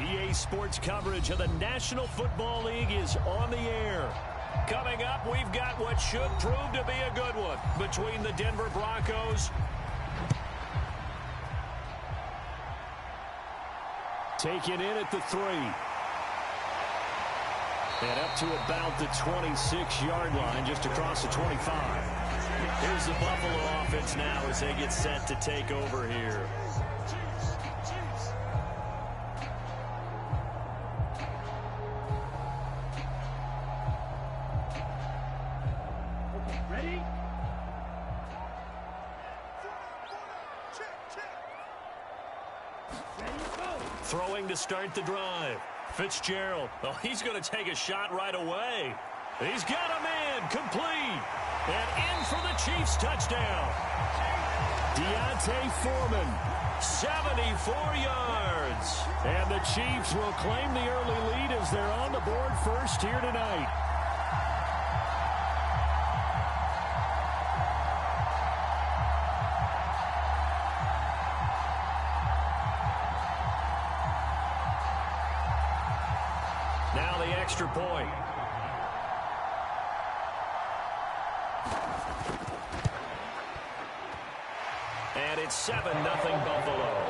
EA Sports coverage of the National Football League is on the air. Coming up, we've got what should prove to be a good one between the Denver Broncos. Taken in at the 3. And up to about the 26-yard line, just across the 25. Here's the Buffalo offense now as they get set to take over here. Ready? Throwing to start the drive. Fitzgerald. Oh, he's going to take a shot right away. He's got him in. Complete. And in for the Chiefs touchdown. Deontay Foreman, 74 yards. And the Chiefs will claim the early lead as they're on the board first here tonight. Now the extra point. And it's 7-0 Buffalo.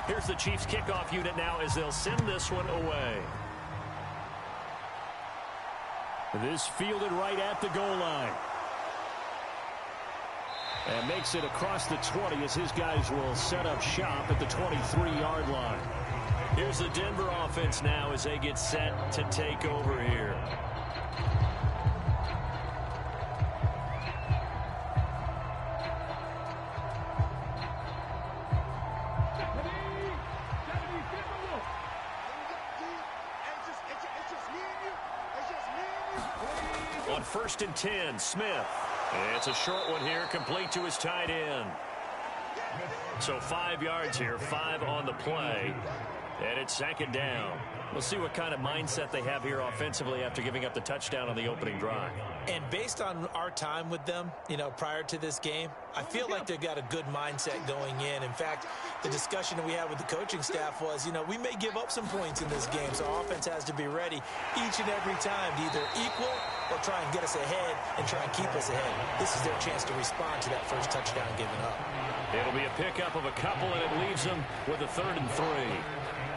Here's the Chiefs kickoff unit now as they'll send this one away. This fielded right at the goal line. And makes it across the 20 as his guys will set up shop at the 23-yard line. Here's the Denver offense now as they get set to take over here. On 1st and 10, Smith. It's a short one here, complete to his tight end. So 5 yards here, 5 on the play. And it's 2nd down. We'll see what kind of mindset they have here offensively after giving up the touchdown on the opening drive. And based on our time with them, prior to this game, I feel like they've got a good mindset going in. In fact, the discussion that we had with the coaching staff was, we may give up some points in this game, so our offense has to be ready each and every time to either equal or try and get us ahead and try and keep us ahead. This is their chance to respond to that first touchdown given up. It'll be a pickup of a couple, and it leaves them with a 3rd and 3.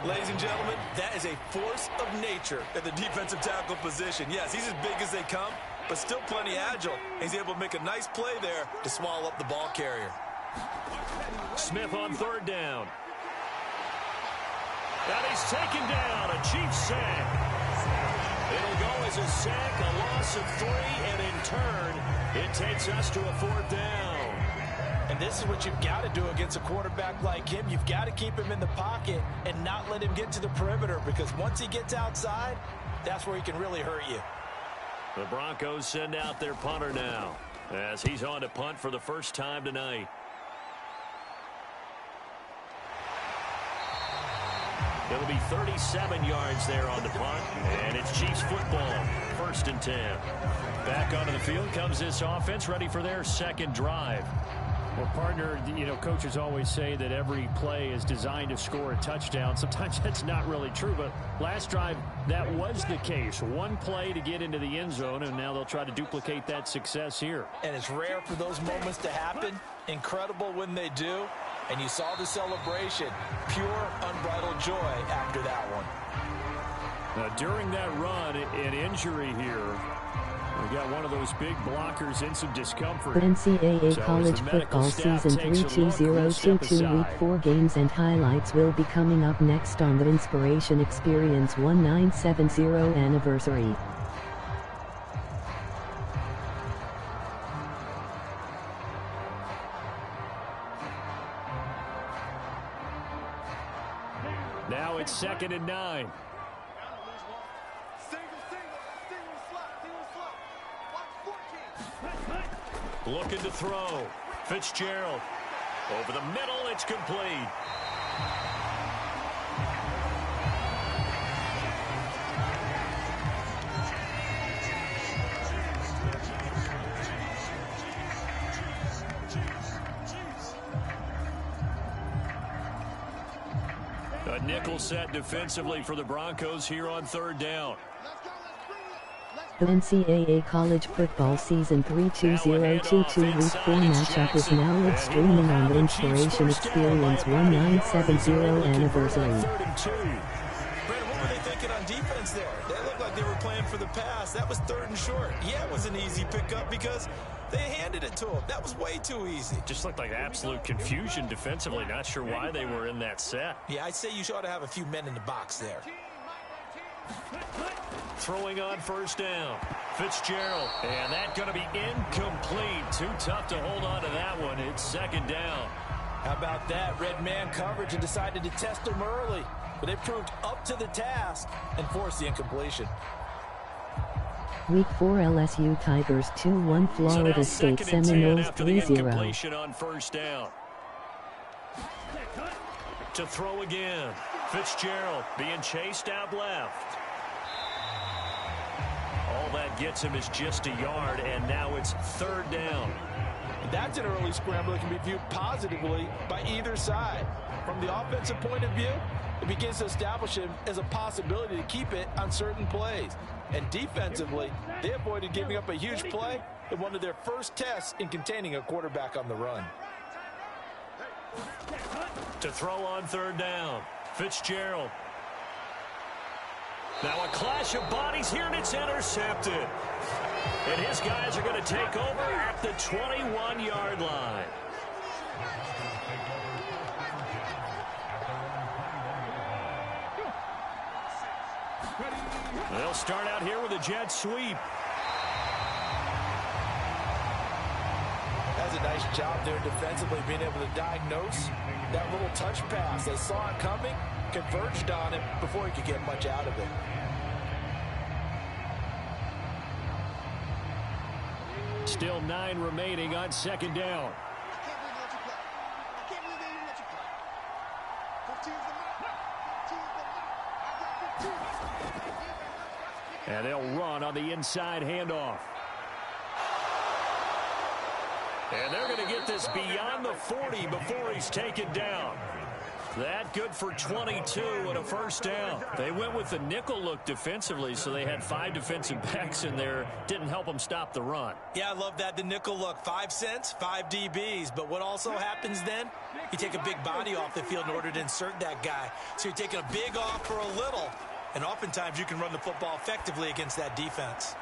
Ladies and gentlemen, that is a force of nature at the defensive tackle position. Yes, he's as big as they come, but still plenty agile. He's able to make a nice play there to swallow up the ball carrier. Smith on 3rd down. And he's taken down, a Chiefs sack. It'll go as a sack, a loss of 3, and in turn, it takes us to a 4th down. And this is what you've got to do against a quarterback like him. You've got to keep him in the pocket and not let him get to the perimeter, because once he gets outside, that's where he can really hurt you. The Broncos send out their punter now as he's on to punt for the first time tonight. It'll be 37 yards there on the punt, and it's Chiefs football, 1st and 10. Back onto the field comes this offense, ready for their 2nd drive. Well, partner, coaches always say that every play is designed to score a touchdown. Sometimes that's not really true, but last drive, that was the case. One play to get into the end zone, and now they'll try to duplicate that success here. And it's rare for those moments to happen. Incredible when they do. And you saw the celebration. Pure, unbridled joy after that one. During that run, an injury here We got one of those big blockers in some discomfort. For NCAA college football season 3 2022 Week 4 games and highlights will be coming up next on the Inspiration Experience 1970 anniversary. Now it's 2nd and 9. Looking to throw. Fitzgerald. Over the middle, it's complete. A nickel set defensively for the Broncos here on 3rd down. The NCAA college football season 3 2022 Week 4 matchup is now live streaming on the Inspiration Experience 1970 anniversary. Brandon, what were they thinking on defense there? They looked like they were playing for the pass. That was 3rd and short. Yeah, it was an easy pickup because they handed it to him. That was way too easy. Just looked like absolute confusion defensively. Not sure why they were in that set. Yeah, I'd say you ought to have a few men in the box there. Throwing on 1st down. Fitzgerald. And that's going to be incomplete. Too tough to hold on to that one. It's 2nd down. How about that? Red man coverage and decided to test him early. But they proved up to the task and forced the incompletion. Week 4 LSU Tigers 2-1 Florida State Seminoles 3-0. On 1st down. To throw again. Fitzgerald being chased out left. All that gets him is just a yard, and now it's 3rd down. That's an early scramble that can be viewed positively by either side. From the offensive point of view, it begins to establish him as a possibility to keep it on certain plays. And defensively, they avoided giving up a huge play in one of their first tests in containing a quarterback on the run. To throw on 3rd down. Fitzgerald. Now a clash of bodies here, and it's intercepted. And his guys are going to take over at the 21-yard line. They'll start out here with a jet sweep. That's a nice job there defensively, being able to diagnose that little touch pass. They saw it coming, converged on it before he could get much out of it. Still 9 remaining on 2nd down. And they'll run on the inside handoff. And they're going to get this beyond the 40 before he's taken down. That good for 22 and a 1st down. They went with the nickel look defensively, so they had 5 defensive backs in there. Didn't help them stop the run. Yeah, I love that, the nickel look. 5 cents, 5 DBs. But what also happens then? You take a big body off the field in order to insert that guy. So you're taking a big off for a little. And oftentimes you can run the football effectively against that defense.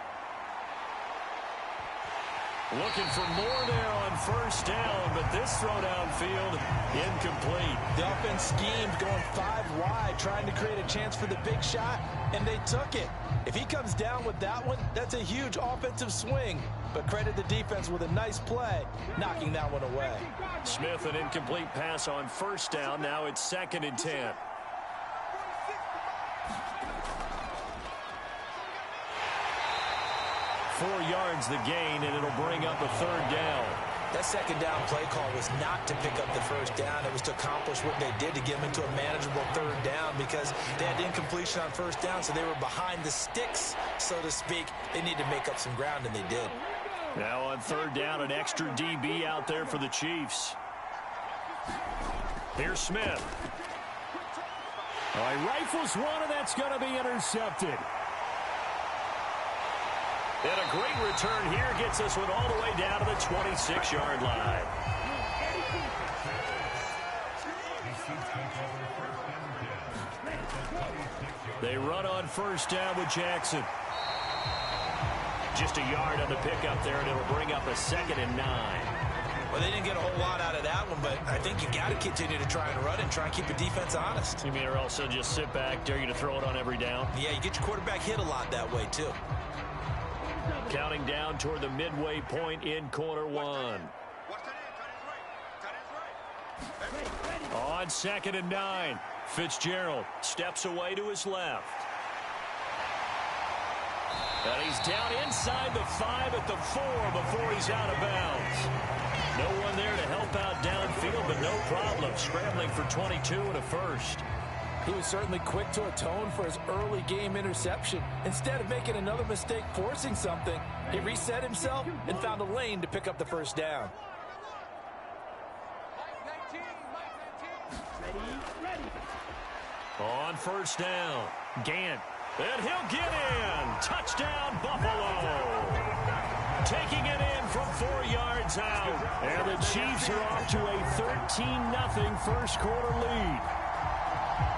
Looking for more there on 1st down, but this throw downfield incomplete. The offense schemed going 5 wide, trying to create a chance for the big shot, and they took it. If he comes down with that one, that's a huge offensive swing. But credit the defense with a nice play, knocking that one away. Smith, an incomplete pass on 1st down. Now it's 2nd and 10. Four yards the gain, and it'll bring up a 3rd down. That 2nd down play call was not to pick up the 1st down. It was to accomplish what they did to get them into a manageable 3rd down because they had incompletion on 1st down, so they were behind the sticks, so to speak. They need to make up some ground, and they did. Now on 3rd down, an extra DB out there for the Chiefs. Here's Smith. He rifles one, and that's going to be intercepted. And a great return here gets this one all the way down to the 26-yard line. They run on 1st down with Jackson. Just a yard on the pickup there, and it'll bring up a 2nd and 9. Well, they didn't get a whole lot out of that one, but I think you got to continue to try and run and try and keep the defense honest. You mean or also just sit back, dare you to throw it on every down? Yeah, you get your quarterback hit a lot that way, too. Counting down toward the midway point in quarter 1. On 2nd and 9, Fitzgerald steps away to his left. And he's down inside the 5 at the 4 before he's out of bounds. No one there to help out downfield, but no problem. Scrambling for 22 and a first. He was certainly quick to atone for his early game interception. Instead of making another mistake forcing something, he reset himself and found a lane to pick up the first down. On first down, Gant. And he'll get in. Touchdown, Buffalo. Taking it in from 4 yards out. And the Chiefs are off to a 13-0 first quarter lead.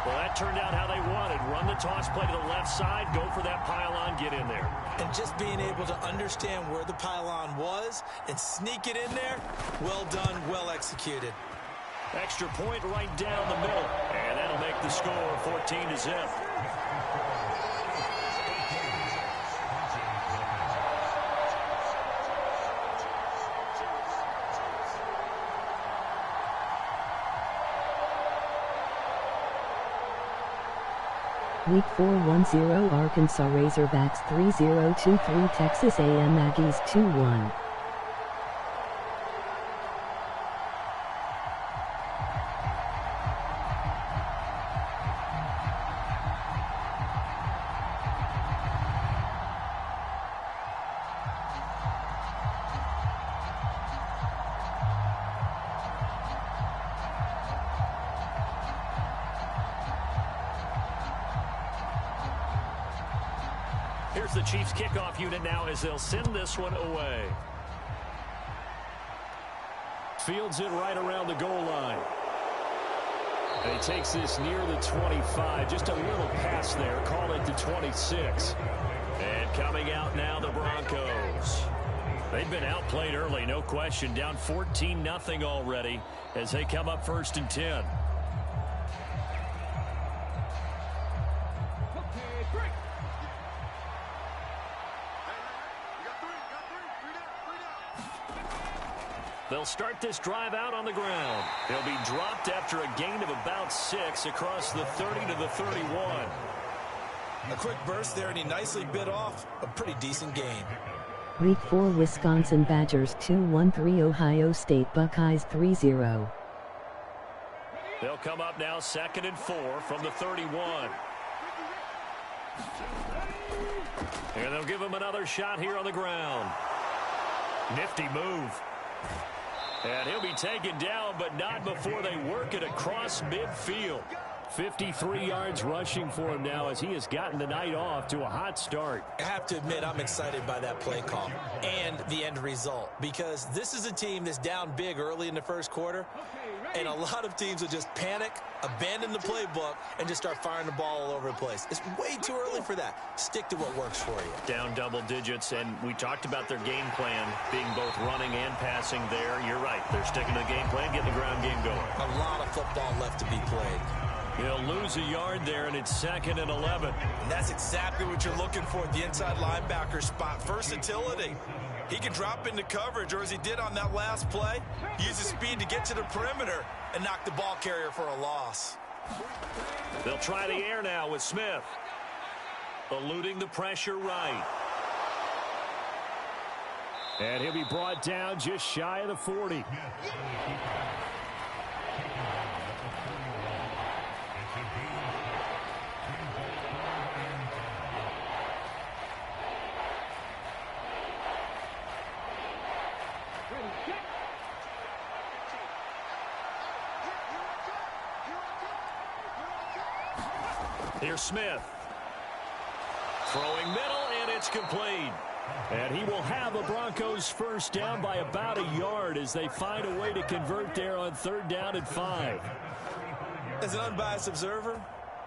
Well, that turned out how they wanted. Run the toss play to the left side, go for that pylon, get in there. And just being able to understand where the pylon was and sneak it in there, well done, well executed. Extra point right down the middle. And that'll make the score 14-0. Week 4-1-0 Arkansas Razorbacks 3-0-2-3 Texas A&M Aggies 2-1. Here's the Chiefs kickoff unit now as they'll send this one away. Fields it right around the goal line. And he takes this near the 25. Just a little pass there. Call it the 26. And coming out now, the Broncos. They've been outplayed early, no question. Down 14-0 already as they come up 1st and 10. They'll start this drive out on the ground. They'll be dropped after a gain of about 6 across the 30 to the 31. A quick burst there, and he nicely bit off a pretty decent gain. Week 4 Wisconsin Badgers 2-1-3 Ohio State Buckeyes 3-0. They'll come up now 2nd and 4 from the 31. And they'll give him another shot here on the ground. Nifty move. And he'll be taken down, but not before they work it across midfield. 53 yards rushing for him now as he has gotten the night off to a hot start. I have to admit, I'm excited by that play call and the end result, because this is a team that's down big early in the first quarter, and a lot of teams will just panic, abandon the playbook, and just start firing the ball all over the place. It's way too early for that. Stick to what works for you. Down double digits, and we talked about their game plan being both running and passing there. You're right. They're sticking to the game plan, getting the ground game going. A lot of football left to be played. He'll lose a yard there, and it's 2nd and 11. And that's exactly what you're looking for at the inside linebacker spot. Versatility. He can drop into coverage, or as he did on that last play, use his speed to get to the perimeter and knock the ball carrier for a loss. They'll try the air now with Smith. Eluding the pressure right. And he'll be brought down just shy of the 40. Here's Smith. Throwing middle, and it's complete. And he will have a Broncos first down by about a yard as they find a way to convert there on 3rd down and 5. As an unbiased observer,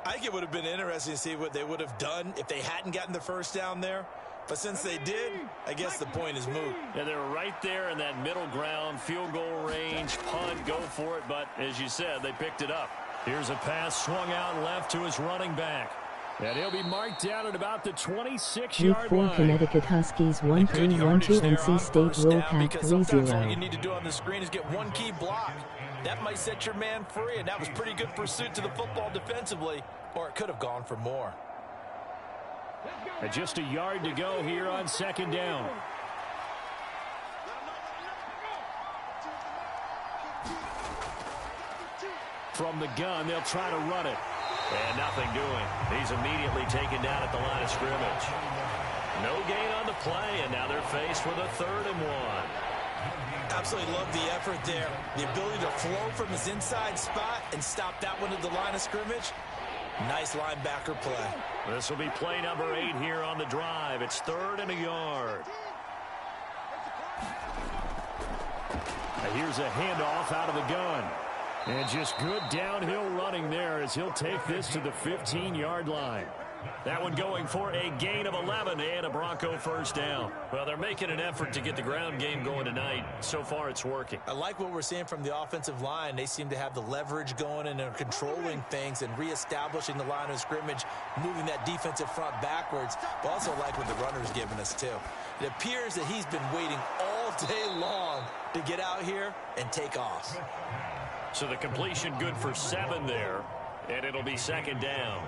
I think it would have been interesting to see what they would have done if they hadn't gotten the first down there. But since they did, I guess the point is moot. Yeah, they're right there in that middle ground, field goal range, punt, go for it. But as you said, they picked it up. Here's a pass swung out left to his running back. And he'll be marked down at about the 26-yard line. Week 4 Connecticut Huskies 1-3-1-2 NC State Roll Pack 3-0. All you need to do on the screen is get one key block. That might set your man free, and that was pretty good pursuit to the football defensively, or it could have gone for more. And just a yard to go here on second down. From the gun, they'll try to run it. And nothing doing. He's immediately taken down at the line of scrimmage. No gain on the play, and now they're faced with a 3rd and 1. Absolutely love the effort there. The ability to flow from his inside spot and stop that one at the line of scrimmage. Nice linebacker play. This will be play number 8 here on the drive. It's 3rd and a yard. Now here's a handoff out of the gun. And just good downhill running there as he'll take this to the 15-yard line. That one going for a gain of 11 and a Bronco first down. Well, they're making an effort to get the ground game going tonight. So far, it's working. I like what we're seeing from the offensive line. They seem to have the leverage going and they're controlling things and reestablishing the line of scrimmage, moving that defensive front backwards. But also like what the runner's giving us, too. It appears that he's been waiting all day long to get out here and take off. So the completion good for 7 there, and it'll be second down.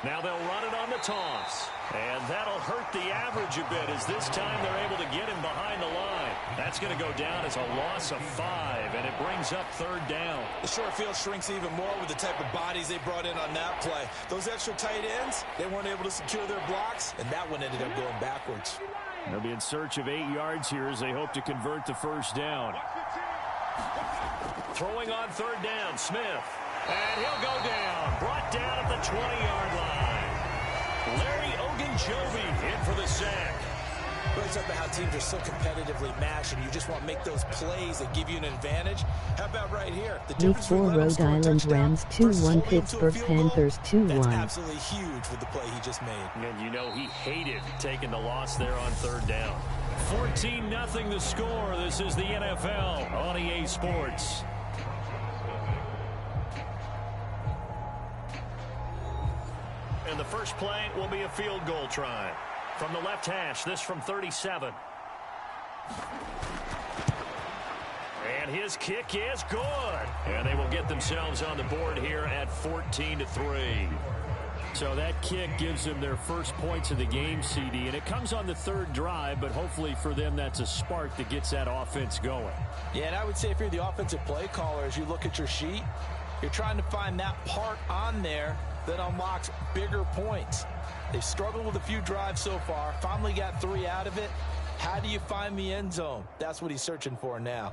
Now they'll run it on the toss. And that'll hurt the average a bit as this time they're able to get him behind the line. That's going to go down as a loss of 5, and it brings up 3rd down. The short field shrinks even more with the type of bodies they brought in on that play. Those extra tight ends, they weren't able to secure their blocks, and that one ended up going backwards. They'll be in search of 8 yards here as they hope to convert the first down. Throwing on 3rd down, Smith. And he'll go down. Brought down at the 20-yard line. Larry Ogunjobi in for the sack. We're talking about how teams are so competitively matched, and you just want to make those plays that give you an advantage. How about right here? The Week 4 Rhode Island Rams 2-1 Pittsburgh Panthers 2-1. That's absolutely huge with the play he just made. And you know he hated taking the loss there on 3rd down. 14-0 the score. This is the NFL on EA Sports. And the first play will be a field goal try. From the left hash, this from 37. And his kick is good. And they will get themselves on the board here at 14-3. So that kick gives them their first points of the game, CD. And it comes on the 3rd drive, but hopefully for them that's a spark that gets that offense going. Yeah, and I would say if you're the offensive play caller, as you look at your sheet, you're trying to find that part on there that unlocks bigger points. They've struggled with a few drives so far, finally got 3 out of it. How do you find the end zone? That's what he's searching for now.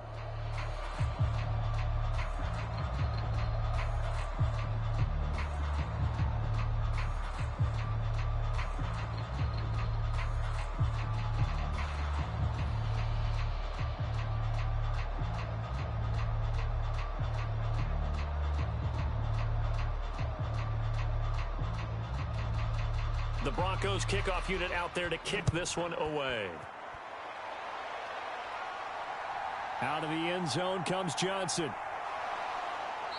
The Broncos kickoff unit out there to kick this one away. Out of the end zone comes Johnson.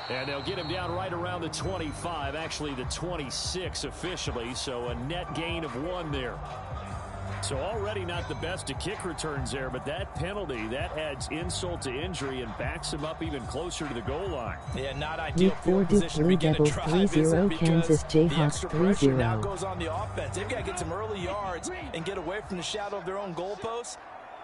And they'll get him down right around the 25, actually the 26 officially, so a net gain of 1 there. So already not the best of kick returns there, but that penalty, that adds insult to injury and backs him up even closer to the goal line. Yeah, not ideal. Week 4 Duke Blue Devils 3-0 Kansas Jayhawks 3-0. Now goes on the offense. They've got to get some early yards and get away from the shadow of their own goalposts.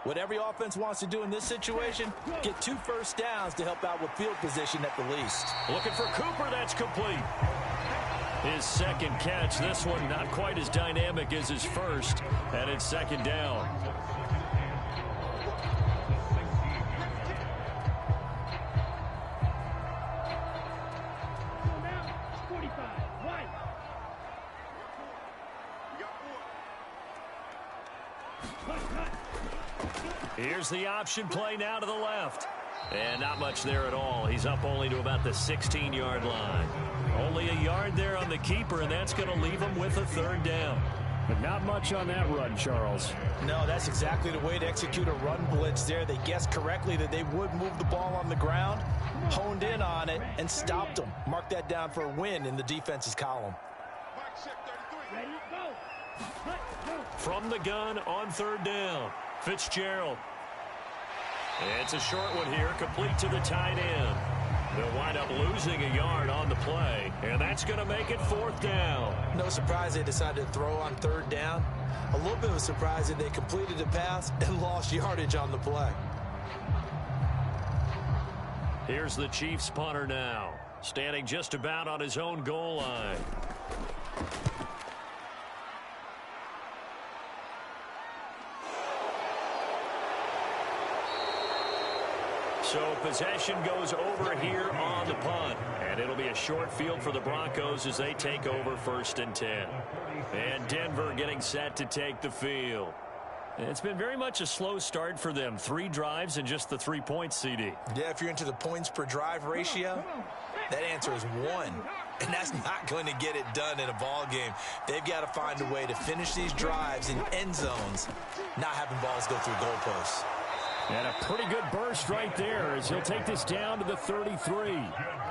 What every offense wants to do in this situation, get 2 first downs to help out with field position at the least. Looking for Cooper, that's complete. His second catch, this one not quite as dynamic as his first, and it's 2nd down. Here's the option play now to the left. And not much there at all. He's up only to about the 16-yard line. Only a yard there on the keeper, and that's going to leave him with a third down. But not much on that run, Charles. No, that's exactly the way to execute a run blitz there. They guessed correctly that they would move the ball on the ground, honed in on it, and stopped them. Mark that down for a win in the defense's column. From the gun on third down, Fitzgerald. It's a short one here, complete to the tight end. They'll wind up losing a yard on the play, and that's going to make it fourth down. No surprise they decided to throw on third down. A little bit of a surprise that they completed the pass and lost yardage on the play. Here's the Chiefs punter now, standing just about on his own goal line. So possession goes over here on the punt. And it'll be a short field for the Broncos as they take over 1st and 10. And Denver getting set to take the field. It's been very much a slow start for them. 3 drives and just the 3 points, CD. Yeah, if you're into the points per drive ratio, that answer is 1. And that's not going to get it done in a ball game. They've got to find a way to finish these drives in end zones, not having balls go through goalposts. And a pretty good burst right there as he'll take this down to the 33.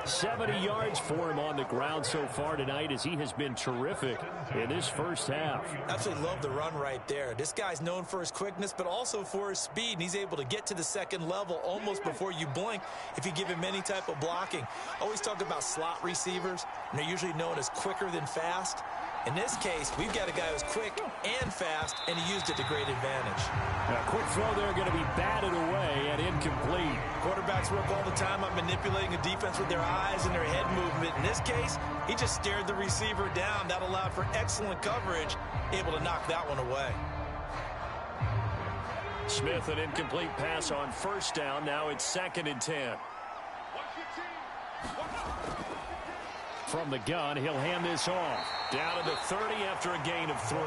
70 yards for him on the ground so far tonight as he has been terrific in this first half. Absolutely love the run right there. This guy's known for his quickness, but also for his speed. And he's able to get to the second level almost before you blink if you give him any type of blocking. Always talk about slot receivers, and they're usually known as quicker than fast. In this case, we've got a guy who's quick and fast, and he used it to great advantage. A quick throw there going to be batted away and incomplete. Quarterbacks work all the time on manipulating a defense with their eyes and their head movement. In this case, he just stared the receiver down. That allowed for excellent coverage, able to knock that one away. Smith, an incomplete pass on first down. Now it's 2nd and 10. From the gun, he'll hand this off. Down to the 30 after a gain of 3.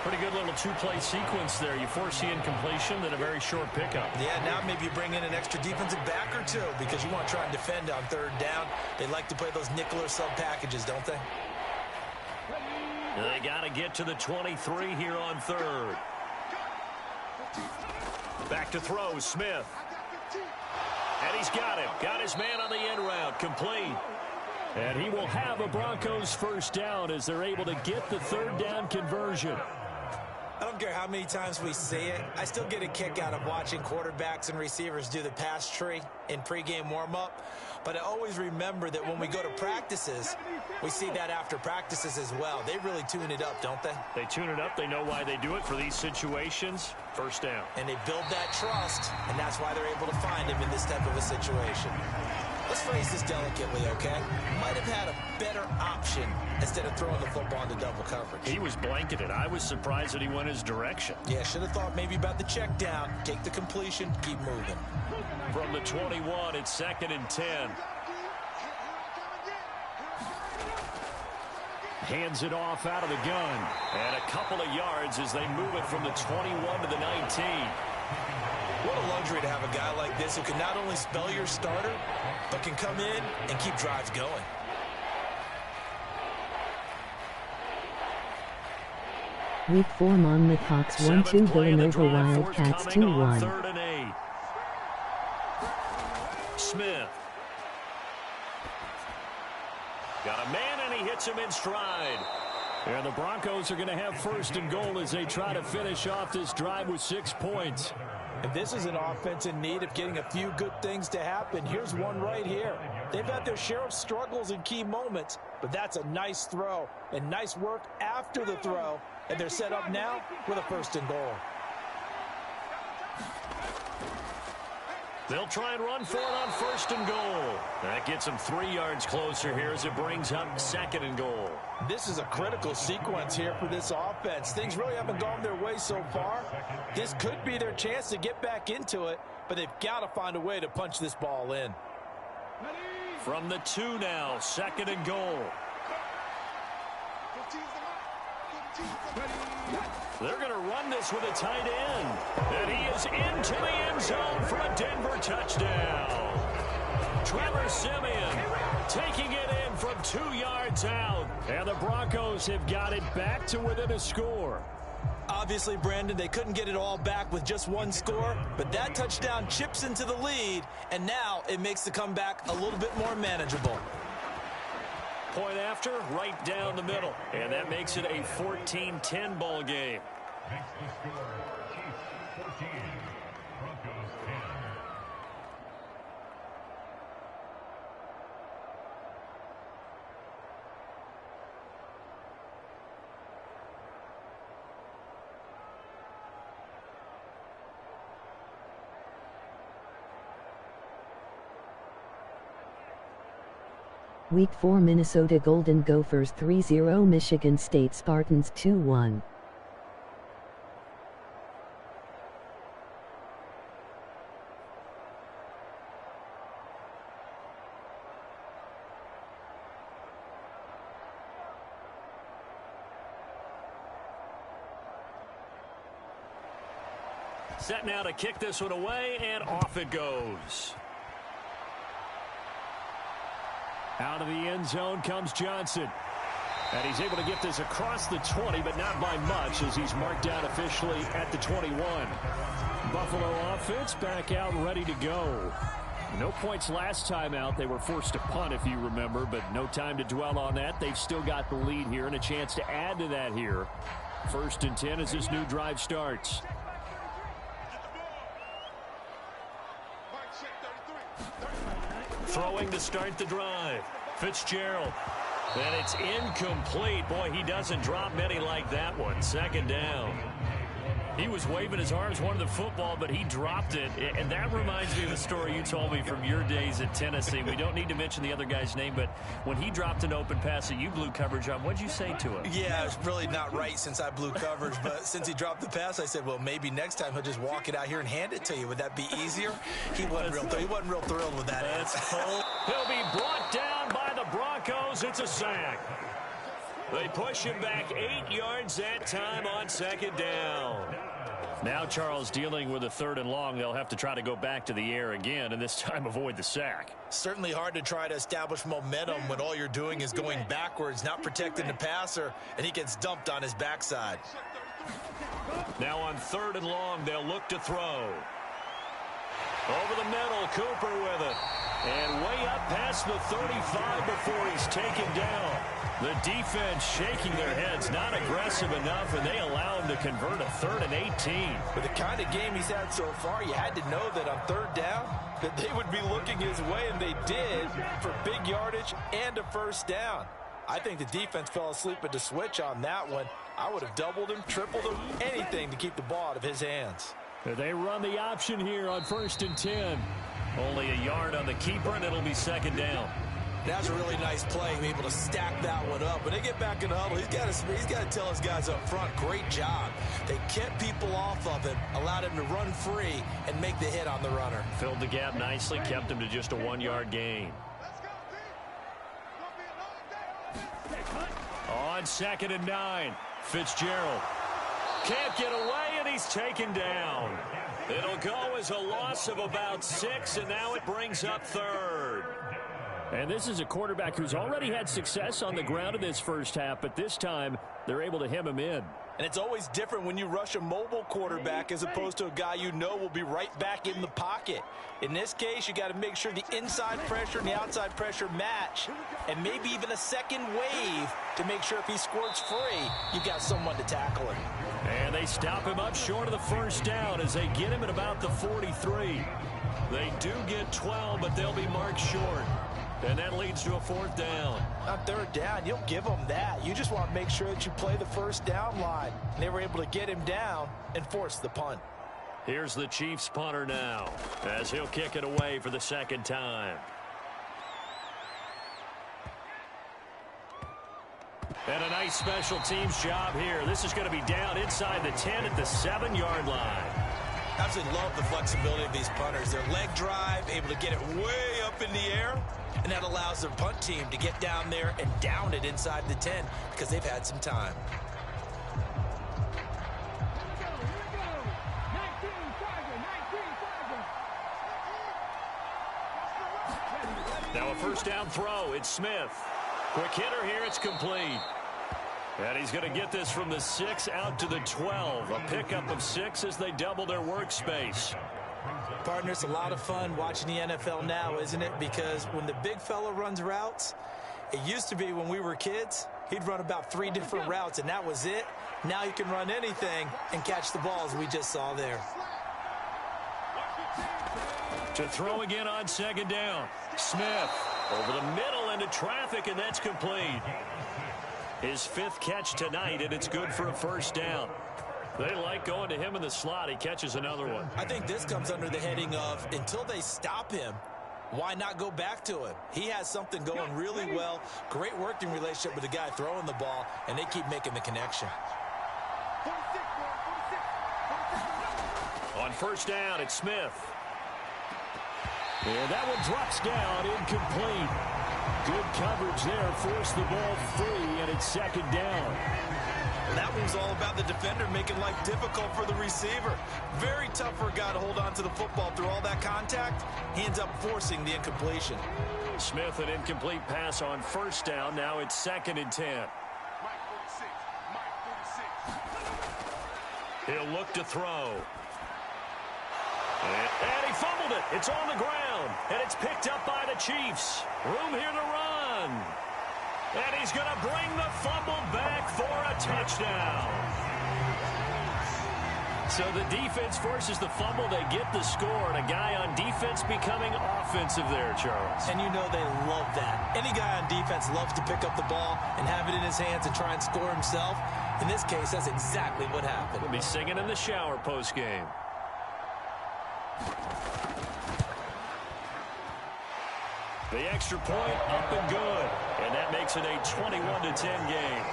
Pretty good little 2-play sequence there. You force the incompletion, then a very short pickup. Yeah, now maybe you bring in an extra defensive back or 2 because you want to try and defend on third down. They like to play those nickel or sub packages, don't they? They got to get to the 23 here on third. Back to throw, Smith. And he's got him. Got his man on the end route. Complete. And he will have a Broncos first down as they're able to get the third down conversion. I don't care how many times we see it. I still get a kick out of watching quarterbacks and receivers do the pass tree in pregame warm-up. But I always remember that when we go to practices, we see that after practices as well. They really tune it up, don't they? They tune it up. They know why they do it for these situations. First down. And they build that trust, and that's why they're able to find him in this type of a situation. Let's phrase this delicately, okay? Might have had a better option instead of throwing the football into double coverage. He was blanketed. I was surprised that he went his direction. Yeah, should have thought maybe about the check down, take the completion, keep moving. From the 21, it's 2nd and 10. Hands it off out of the gun. And a couple of yards as they move it from the 21 to the 19. What a luxury to have a guy like this who can not only spell your starter, but can come in and keep drives going. Week 4 Monmouth Hawks 1-2 Villanova Wildcats 2-1. 3rd and 8. Smith. Got a man and he hits him in stride. And the Broncos are going to have 1st and goal as they try to finish off this drive with 6 points. And this is an offense in need of getting a few good things to happen. Here's one right here. They've had their share of struggles in key moments, but that's a nice throw and nice work after the throw. And they're set up now with a 1st and goal. They'll try and run for it on 1st and goal. That gets them 3 yards closer here as it brings up 2nd and goal. This is a critical sequence here for this offense. Things really haven't gone their way so far. This could be their chance to get back into it, but they've got to find a way to punch this ball in. From the 2 now, 2nd and goal. They're going to run this with a tight end. And he is into the end zone for a Denver touchdown. Trevor Siemian taking it in from 2 yards out. And the Broncos have got it back to within a score. Obviously, Brandon, they couldn't get it all back with just one score, but that touchdown chips into the lead, and now it makes the comeback a little bit more manageable. Point after, right down the middle. And that makes it a 14-10 ball game. Makes the score Chiefs 14, Broncos 10. Week 4 Minnesota Golden Gophers 3-0 Michigan State Spartans 2-1. Set now to kick this one away, and off it goes. Out of the end zone comes Johnson. And he's able to get this across the 20, but not by much, as he's marked down officially at the 21. Buffalo offense back out and ready to go. No points last time out. They were forced to punt, if you remember, but no time to dwell on that. They've still got the lead here and a chance to add to that here. 1st and 10 as this new drive starts. Throwing to start the drive. Fitzgerald. And it's incomplete. Boy, he doesn't drop many like that one. 2nd down. He was waving his arms, wanted the football, but he dropped it. And that reminds me of a story you told me from your days at Tennessee. We don't need to mention the other guy's name, but when he dropped an open pass that you blew coverage on, what'd you say to him? Yeah, it's really not right since I blew coverage, but since he dropped the pass, I said, well, maybe next time he'll just walk it out here and hand it to you. Would that be easier? He wasn't real thrilled with that answer. He'll be brought down by the Broncos. It's a sack. They push him back 8 yards that time on 2nd down. Now Charles dealing with a 3rd and long. They'll have to try to go back to the air again, and this time avoid the sack. Certainly hard to try to establish momentum when all you're doing is going backwards, not protecting the passer, and he gets dumped on his backside. Now on 3rd and long, they'll look to throw. Over the middle, Cooper with it. And way up past the 35 before he's taken down. The defense shaking their heads, not aggressive enough, and they allow him to convert a 3rd and 18. With the kind of game he's had so far, you had to know that on 3rd down, that they would be looking his way, and they did, for big yardage and a 1st down. I think the defense fell asleep at the switch on that one. I would have doubled him, tripled him, anything to keep the ball out of his hands. They run the option here on 1st and 10. Only a yard on the keeper, and it'll be 2nd down. That's a really nice play, able to stack that one up. When they get back in the huddle, he's got to tell his guys up front, great job. They kept people off of him, allowed him to run free, and make the hit on the runner. Filled the gap nicely, kept him to just a 1-yard gain. On 2nd and 9, Fitzgerald can't get away, and he's taken down. It'll go as a loss of about 6, and now it brings up 3rd. And this is a quarterback who's already had success on the ground in this first half, but this time they're able to hem him in. And it's always different when you rush a mobile quarterback as opposed to a guy you know will be right back in the pocket. In this case, you got to make sure the inside pressure and the outside pressure match, and maybe even a second wave to make sure if he squirts free, you've got someone to tackle him. And they stop him up short of the 1st down as they get him at about the 43. They do get 12, but they'll be marked short. And that leads to a 4th down. On 3rd down, you'll give them that. You just want to make sure that you play the 1st down line. And they were able to get him down and force the punt. Here's the Chiefs punter now as he'll kick it away for the 2nd time. And a nice special teams job here. This is going to be down inside the 10 at the 7-yard line. Absolutely love the flexibility of these punters. Their leg drive, able to get it way up in the air, and that allows their punt team to get down there and down it inside the 10 because they've had some time. Now a first down throw. It's Smith. Quick hitter here. It's complete. And he's going to get this from the 6 out to the 12. A pickup of 6 as they double their workspace. Partner, it's a lot of fun watching the NFL now, isn't it? Because when the big fella runs routes, it used to be when we were kids, he'd run about 3 different routes, and that was it. Now he can run anything and catch the balls we just saw there. To throw again on second down. Smith over the middle into traffic, and that's complete. His 5th catch tonight, and it's good for a first down. They like going to him in the slot. He catches another one. I think this comes under the heading of until they stop him, why not go back to him? He has something going really well. Great working relationship with the guy throwing the ball, and they keep making the connection. On first down, it's Smith. And that one drops down, incomplete. Good coverage there, forced the ball free, and it's second down. That one was all about the defender making life difficult for the receiver. Very tough for a guy to hold on to the football through all that contact. He ends up forcing the incompletion. Smith, an incomplete pass on first down. Now it's 2nd and 10. He'll look to throw. And he fumbled it. It's on the ground. And it's picked up by the Chiefs. Room here to run. And he's going to bring the fumble back for a touchdown. So the defense forces the fumble. They get the score. And a guy on defense becoming offensive there, Charles. And you know they love that. Any guy on defense loves to pick up the ball and have it in his hands and try and score himself. In this case, that's exactly what happened. He'll be singing in the shower postgame. The extra point up and good. And that makes it a 21-10 game.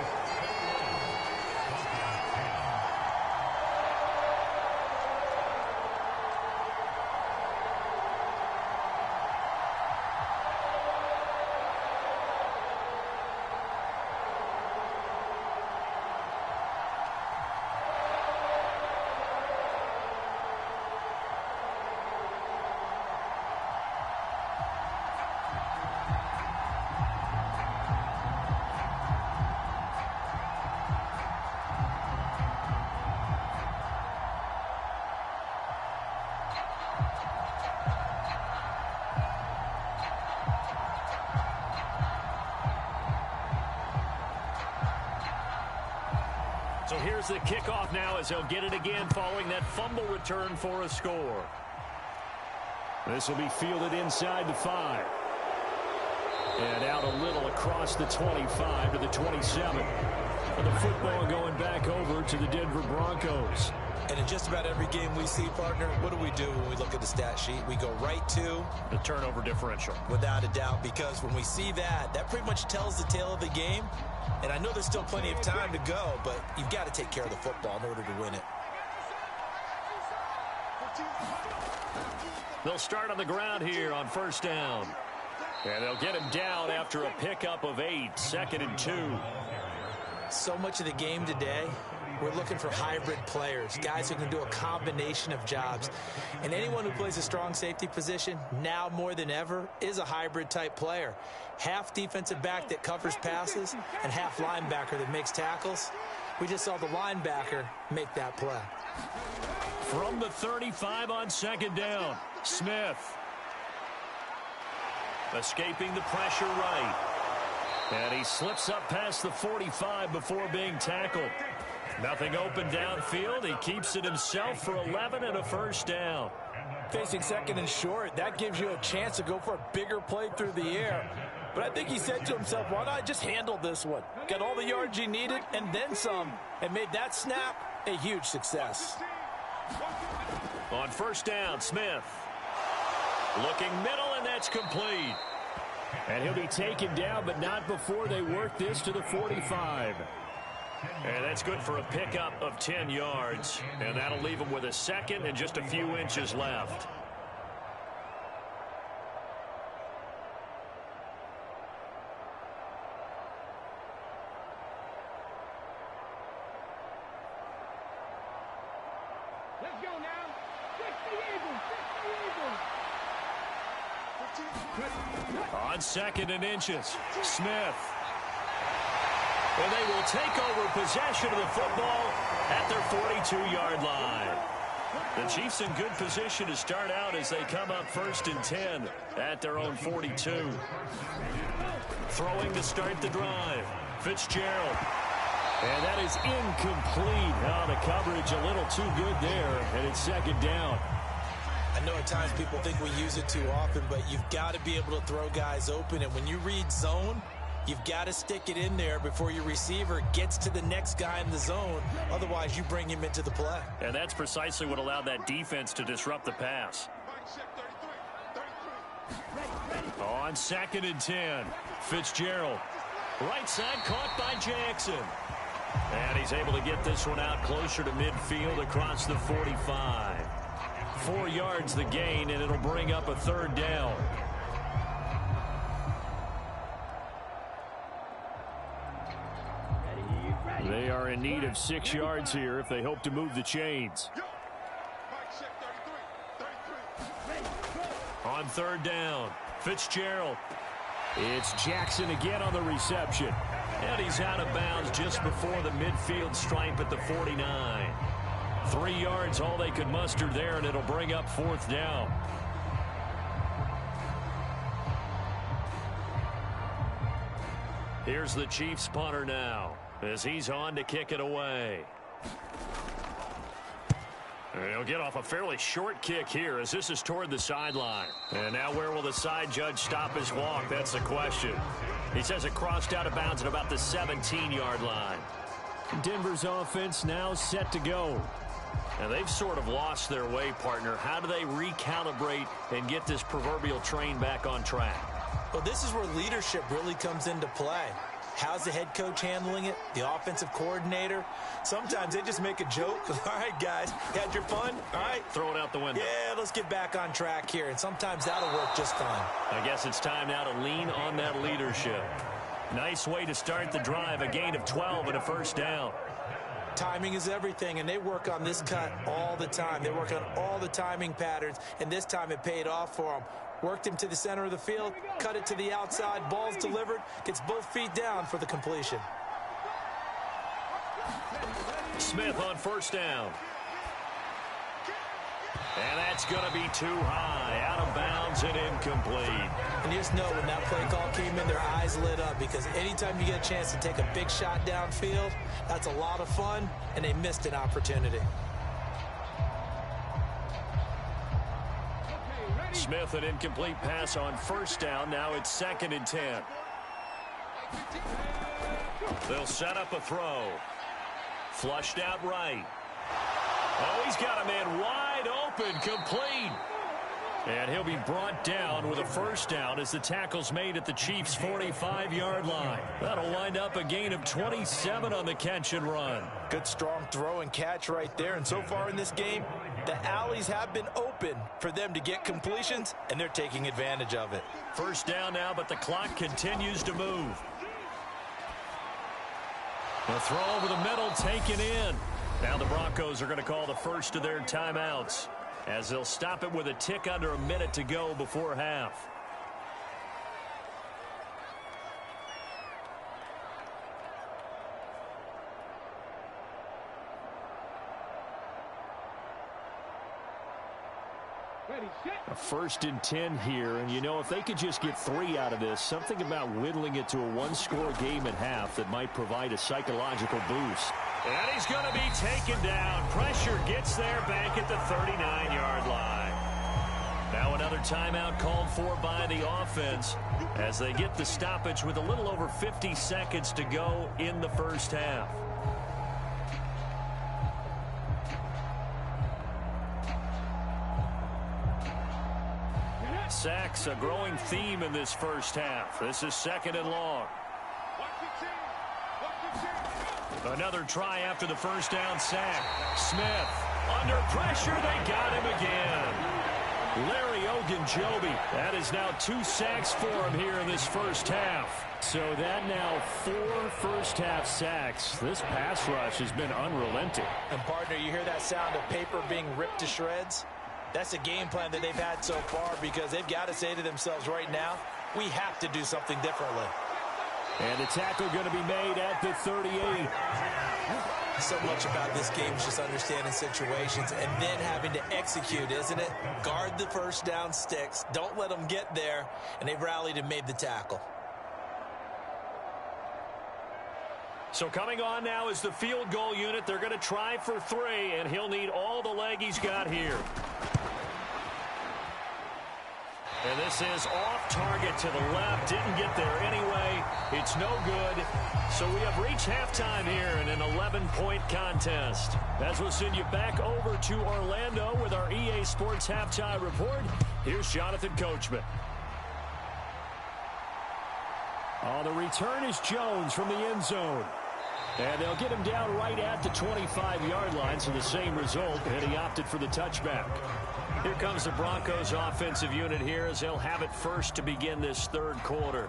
So here's the kickoff now as he'll get it again following that fumble return for a score. This will be fielded inside the 5. And out a little across the 25 to the 27. And the football going back over to the Denver Broncos. And in just about every game we see, partner, what do we do when we look at the stat sheet? We go right to the turnover differential. Without a doubt, because when we see that, that pretty much tells the tale of the game. And I know there's still plenty of time to go, but you've got to take care of the football in order to win it. They'll start on the ground here on first down. And they'll get him down after a pickup of 8, 2nd and 2. So much of the game today, we're looking for hybrid players, guys who can do a combination of jobs. And anyone who plays a strong safety position, now more than ever, is a hybrid type player. Half defensive back that covers passes and half linebacker that makes tackles. We just saw the linebacker make that play. From the 35 on second down, Smith. Escaping the pressure right. And he slips up past the 45 before being tackled. Nothing open downfield. He keeps it himself for 11 and a first down. Facing second and short, that gives you a chance to go for a bigger play through the air. But I think he said to himself, why not just handle this one? Got all the yards he needed and then some, and made that snap a huge success. On first down, Smith. Looking middle, and that's complete. And he'll be taken down, but not before they work this to the 45. And that's good for a pickup of 10 yards. And that'll leave him with a second and just a few inches left. Let's go now. 60 Eagles, 60 Eagles. On 2nd and inches, Smith. And they will take over possession of the football at their 42-yard line. The Chiefs in good position to start out as they come up 1st and 10 at their own 42. Throwing to start the drive, Fitzgerald. And that is incomplete. Now the coverage a little too good there, and it's 2nd down. I know at times people think we use it too often, but you've got to be able to throw guys open. And when you read zone, you've got to stick it in there before your receiver gets to the next guy in the zone. Otherwise, you bring him into the play. And that's precisely what allowed that defense to disrupt the pass. On 2nd and 10, Fitzgerald. Right side caught by Jackson. And he's able to get this one out closer to midfield across the 45. 4 yards the gain, and it'll bring up a 3rd down. They are in need of 6 yards here if they hope to move the chains. On 3rd down, Fitzgerald. It's Jackson again on the reception. And he's out of bounds just before the midfield stripe at the 49. 3 yards all they could muster there, and it'll bring up 4th down. Here's the Chiefs punter now as he's on to kick it away. He'll get off a fairly short kick here as this is toward the sideline. And now where will the side judge stop his walk? That's the question. He says it crossed out of bounds at about the 17-yard line. Denver's offense now set to go. And they've sort of lost their way, partner. How do they recalibrate and get this proverbial train back on track? Well, this is where leadership really comes into play. How's the head coach handling it? The offensive coordinator? Sometimes they just make a joke. All right, guys, you had your fun? All right. Throw it out the window. Yeah, let's get back on track here. And sometimes that'll work just fine. I guess it's time now to lean on that leadership. Nice way to start the drive. A gain of 12 and a 1st down. Timing is everything, and they work on this cut all the time. They work on all the timing patterns, and this time it paid off for them. Worked him to the center of the field, cut it to the outside, ball's delivered, gets both feet down for the completion. Smith on 1st down. And that's going to be too high, out of bounds and incomplete. And you just know when that play call came in, their eyes lit up because anytime you get a chance to take a big shot downfield, that's a lot of fun, and they missed an opportunity. Smith, an incomplete pass on 1st down. Now it's 2nd and 10. They'll set up a throw. Flushed out right. Oh, he's got a man wide open, complete. And he'll be brought down with a 1st down as the tackle's made at the Chiefs' 45-yard line. That'll wind up a gain of 27 on the catch and run. Good strong throw and catch right there. And so far in this game, the alleys have been open for them to get completions, and they're taking advantage of it. 1st down now, but the clock continues to move. The throw over the middle taken in. Now the Broncos are going to call the first of their timeouts as they'll stop it with a tick under a minute to go before half. A 1st and 10 here, and you know, if they could just get 3 out of this, something about whittling it to a 1-score game at half that might provide a psychological boost. And he's going to be taken down. Pressure gets there back at the 39-yard line. Now another timeout called for by the offense as they get the stoppage with a little over 50 seconds to go in the 1st half. Sacks, a growing theme in this 1st half. This is 2nd and long. Another try after the 1st down sack. Smith under pressure. They got him again. Larry Ogunjobi. That is now 2 sacks for him here in this 1st half. So that now 4 first-half sacks. This pass rush has been unrelenting. And, partner, you hear that sound of paper being ripped to shreds? That's a game plan that they've had so far because they've got to say to themselves right now, we have to do something differently. And the tackle going to be made at the 38. So much about this game is just understanding situations and then having to execute, isn't it? Guard the first down sticks. Don't let them get there. And they've rallied and made the tackle. So coming on now is the field goal unit. They're going to try for 3, and he'll need all the leg he's got here. And this is off target to the left. Didn't get there anyway. It's no good. So we have reached halftime here in an 11-point contest. As we'll send you back over to Orlando with our EA Sports Halftime Report, here's Jonathan Coachman. On the return is Jones from the end zone. And they'll get him down right at the 25-yard line, so the same result, and he opted for the touchback. Here comes the Broncos offensive unit here as they'll have it first to begin this third quarter.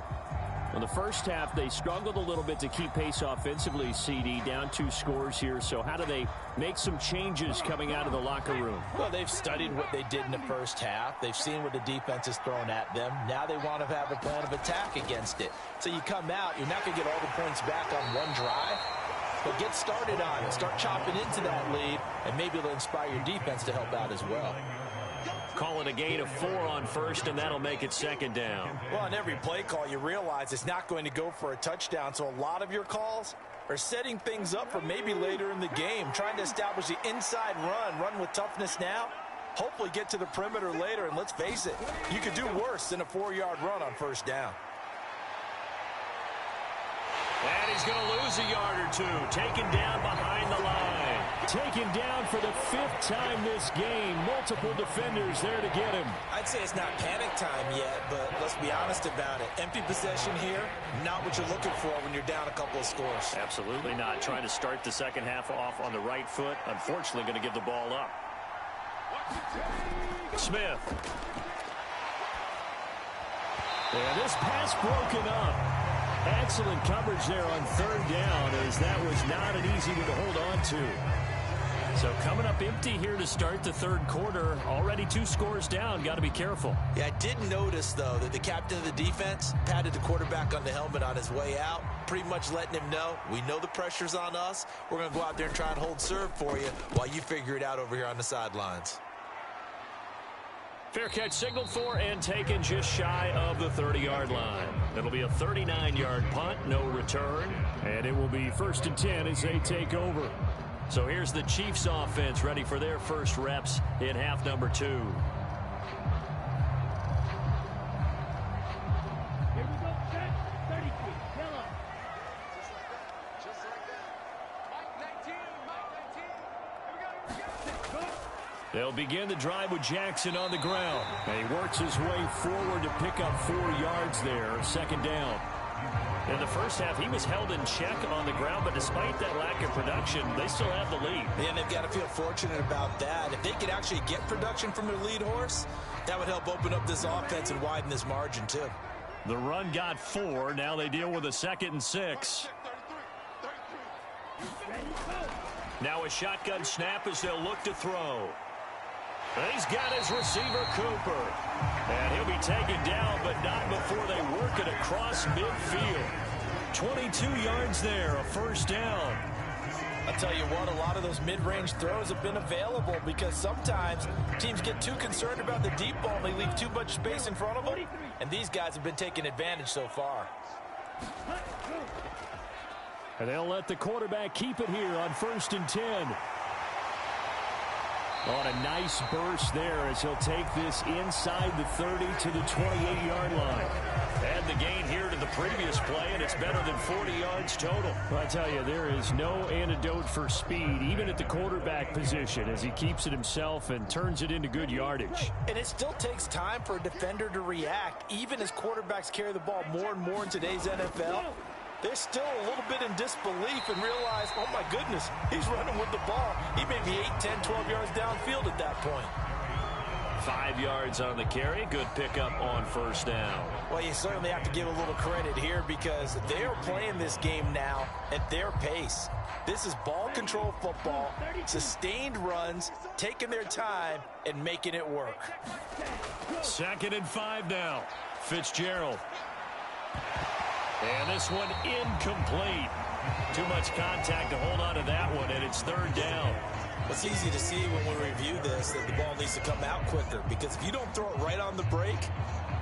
In the first half, they struggled a little bit to keep pace offensively, CD, down 2 scores here. So how do they make some changes coming out of the locker room? Well, they've studied what they did in the first half. They've seen what the defense has thrown at them. Now they want to have a plan of attack against it. So you come out, you're not going to get all the points back on one drive, but get started on it. Start chopping into that lead, and maybe it'll inspire your defense to help out as well. Calling a gain of 4 on first, and that'll make it second down. Well, on every play call, you realize it's not going to go for a touchdown, so a lot of your calls are setting things up for maybe later in the game, trying to establish the inside run with toughness now, hopefully get to the perimeter later, and let's face it, you could do worse than a 4-yard run on first down. And he's going to lose a yard or 2, taken down behind the line. Taken down for the 5th time this game. Multiple defenders there to get him. I'd say it's not panic time yet, but let's be honest about it. Empty possession here, not what you're looking for when you're down a couple of scores. Absolutely not. Trying to start the second half off on the right foot. Unfortunately, going to give the ball up. Smith. And this pass broken up. Excellent coverage there on 3rd down, as that was not an easy one to hold on to. So coming up empty here to start the third quarter. Already 2 scores down. Got to be careful. Yeah, I did notice, though, that the captain of the defense patted the quarterback on the helmet on his way out, pretty much letting him know, we know the pressure's on us. We're going to go out there and try and hold serve for you while you figure it out over here on the sidelines. Fair catch signaled for and taken just shy of the 30-yard line. It'll be a 39-yard punt, no return. And it will be 1st and 10 as they take over. So here's the Chiefs offense ready for their first reps in half number 2. They'll begin the drive with Jackson on the ground. And he works his way forward to pick up 4 yards there, 2nd down. In the first half, he was held in check on the ground, but despite that lack of production, they still have the lead. And they've got to feel fortunate about that. If they could actually get production from their lead horse, that would help open up this offense and widen this margin, too. The run got 4. Now they deal with a 2nd and 6. Now a shotgun snap as they'll look to throw. He's got his receiver, Cooper. And he'll be taken down, but not before they work it across midfield. 22 yards there, a 1st down. I'll tell you what, a lot of those mid-range throws have been available because sometimes teams get too concerned about the deep ball and they leave too much space in front of them. And these guys have been taking advantage so far. And they'll let the quarterback keep it here on 1st and 10. On a nice burst there as he'll take this inside the 30 to the 28-yard line. Add the gain here to the previous play, and it's better than 40 yards total. Well, I tell you, there is no antidote for speed, even at the quarterback position, as he keeps it himself and turns it into good yardage. And it still takes time for a defender to react, even as quarterbacks carry the ball more and more in today's NFL. They're still a little bit in disbelief and realize, oh my goodness, he's running with the ball. He may be 8, 10, 12 yards downfield at that point. 5 yards on the carry. Good pickup on first down. Well, you certainly have to give a little credit here because they are playing this game now at their pace. This is ball control football, sustained runs, taking their time, and making it work. 2nd and 5 now. Fitzgerald. And this one incomplete. Too much contact to hold on to that one, and it's 3rd down. It's easy to see when we review this that the ball needs to come out quicker because if you don't throw it right on the break,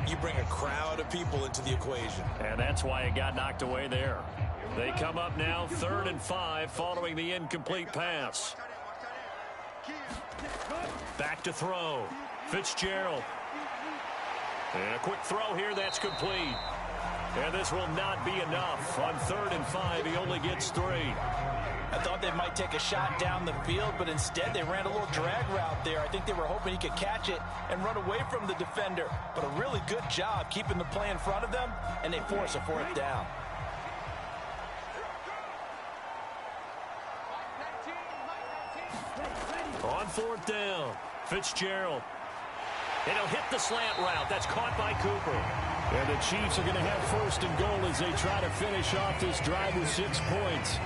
you bring a crowd of people into the equation. And that's why it got knocked away there. They come up now 3rd and 5 following the incomplete pass. Back to throw. Fitzgerald. And a quick throw here that's complete. And this will not be enough. On 3rd and 5, he only gets 3. I thought they might take a shot down the field, but instead they ran a little drag route there. I think they were hoping he could catch it and run away from the defender. But a really good job keeping the play in front of them, and they force a 4th down. On 4th down, Fitzgerald. And he'll hit the slant route. That's caught by Cooper. And the Chiefs are going to have 1st and goal as they try to finish off this drive with 6 points.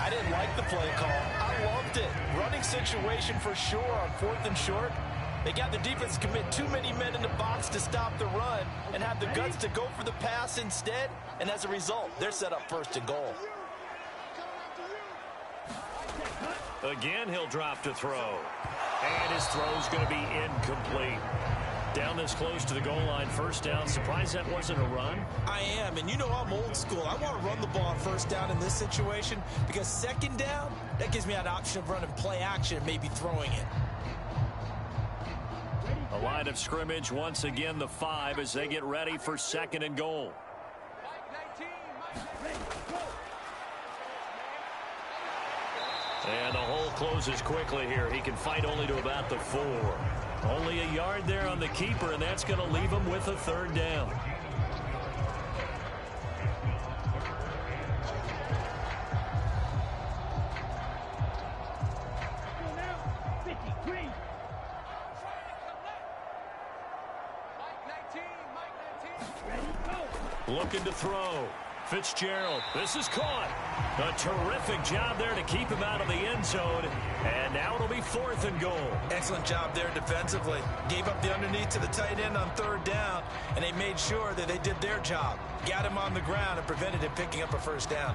I didn't like the play call. I loved it. Running situation for sure on 4th and short. They got the defense to commit too many men in the box to stop the run and have the guts to go for the pass instead. And as a result, they're set up 1st and goal. Again, he'll drop to throw. And his throw's going to be incomplete. Down this close to the goal line, 1st down. Surprised that wasn't a run? I am, and you know I'm old school. I want to run the ball on 1st down in this situation because 2nd down, that gives me an option of running play action and maybe throwing it. A line of scrimmage, once again the 5 as they get ready for 2nd and goal. And the hole closes quickly here. He can fight only to about the 4. Only a yard there on the keeper, and that's going to leave him with a 3rd down. Looking to throw. Fitzgerald. This is caught. A terrific job there to keep him out of the end zone. And now it'll be 4th and goal. Excellent job there defensively. Gave up the underneath to the tight end on 3rd down, and they made sure that they did their job. Got him on the ground and prevented him picking up a 1st down.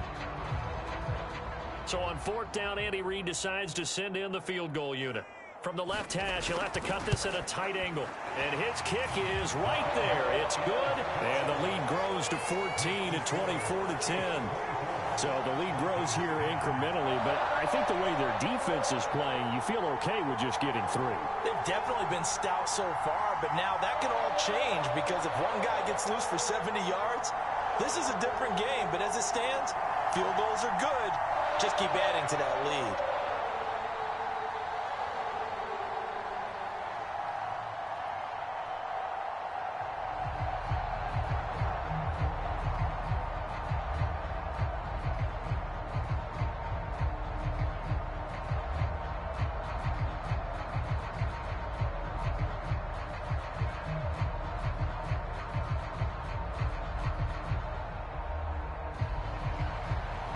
So on 4th down, Andy Reid decides to send in the field goal unit. From the left hash, he'll have to cut this at a tight angle. And his kick is right there. It's good. And the lead grows to 14 at 24-10. So the lead grows here incrementally, but I think the way their defense is playing, you feel okay with just getting 3. They've definitely been stout so far, but now that can all change because if one guy gets loose for 70 yards, this is a different game. But as it stands, field goals are good. Just keep adding to that lead.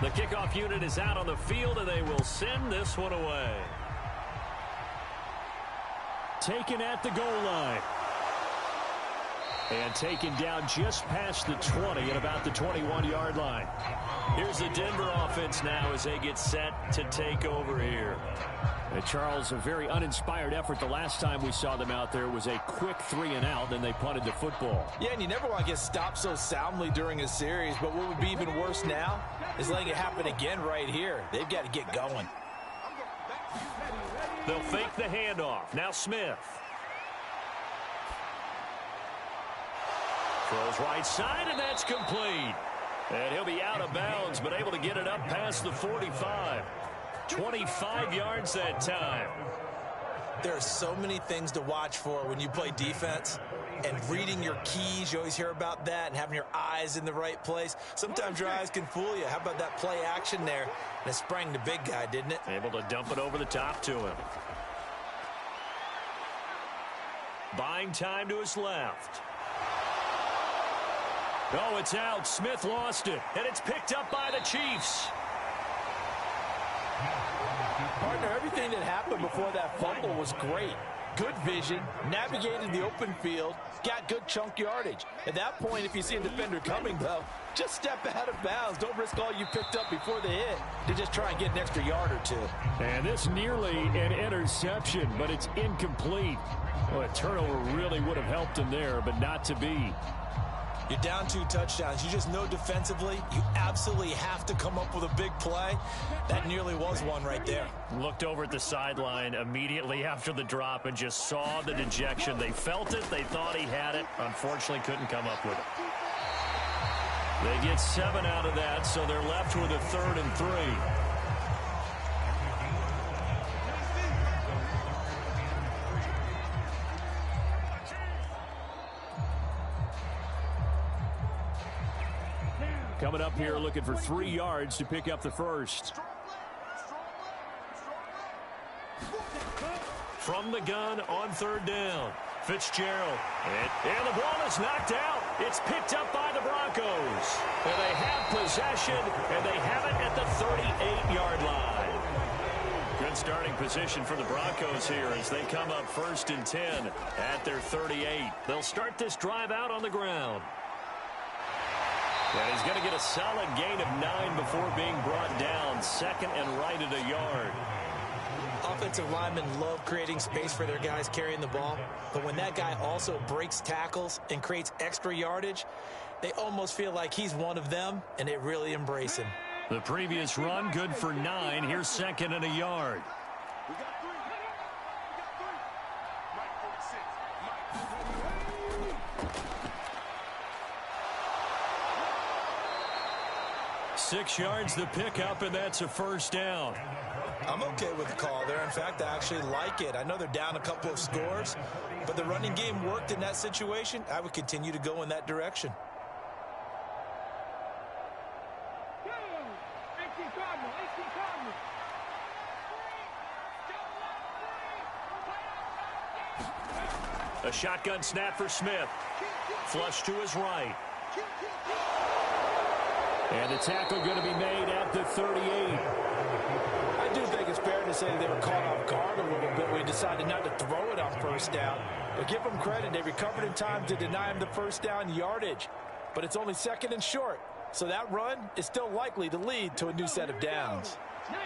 The kickoff unit is out on the field, and they will send this one away. Taken at the goal line. And taken down just past the 20 at about the 21-yard line. Here's the Denver offense now as they get set to take over here. And Charles, a very uninspired effort the last time we saw them out there was a quick 3-and-out, then they punted the football. Yeah, and you never want to get stopped so soundly during a series, but what would be even worse now is letting it happen again right here. They've got to get going. They'll fake the handoff. Now Smith. Throws right side, and that's complete. And he'll be out of bounds, but able to get it up past the 45. 25 yards that time. There are so many things to watch for when you play defense. And reading your keys, you always hear about that, and having your eyes in the right place. Sometimes your eyes can fool you. How about that play action there? And it sprang the big guy, didn't it? Able to dump it over the top to him. Buying time to his left. Oh, it's out. Smith lost it, and it's picked up by the Chiefs. Partner, everything that happened before that fumble was great. Good vision, navigated the open field, got good chunk yardage. At that point, if you see a defender coming, though, just step out of bounds. Don't risk all you picked up before the hit to just try and get an extra yard or two. And this nearly an interception, but it's incomplete. Well, a turnover really would have helped him there, but not to be. You're down 2 touchdowns. You just know defensively you absolutely have to come up with a big play. That nearly was one right there. Looked over at the sideline immediately after the drop and just saw the dejection. They felt it. They thought he had it. Unfortunately, couldn't come up with it. They get 7 out of that, so they're left with a 3rd and 3. Coming up here looking for 3 yards to pick up the first. From the gun on 3rd down. Fitzgerald. And the ball is knocked out. It's picked up by the Broncos. And they have possession, and they have it at the 38-yard line. Good starting position for the Broncos here as they come up 1st and 10 at their 38. They'll start this drive out on the ground. And he's going to get a solid gain of 9 before being brought down. 2nd and right at a yard. Offensive linemen love creating space for their guys carrying the ball. But when that guy also breaks tackles and creates extra yardage, they almost feel like he's one of them, and they really embrace him. The previous run good for 9. Here's 2nd and a yard. We got 3. Right 46. 6 yards the pickup, and that's a 1st down. I'm okay with the call there. In fact, I actually like it. I know they're down a couple of scores, but the running game worked in that situation. I would continue to go in that direction. A shotgun snap for Smith. Flush to his right. And the tackle going to be made at the 38. I do think it's fair to say they were caught off guard a little bit. We decided not to throw it on 1st down. But give them credit. They recovered in time to deny him the 1st down yardage. But it's only 2nd and short. So that run is still likely to lead to a new set of downs. 19,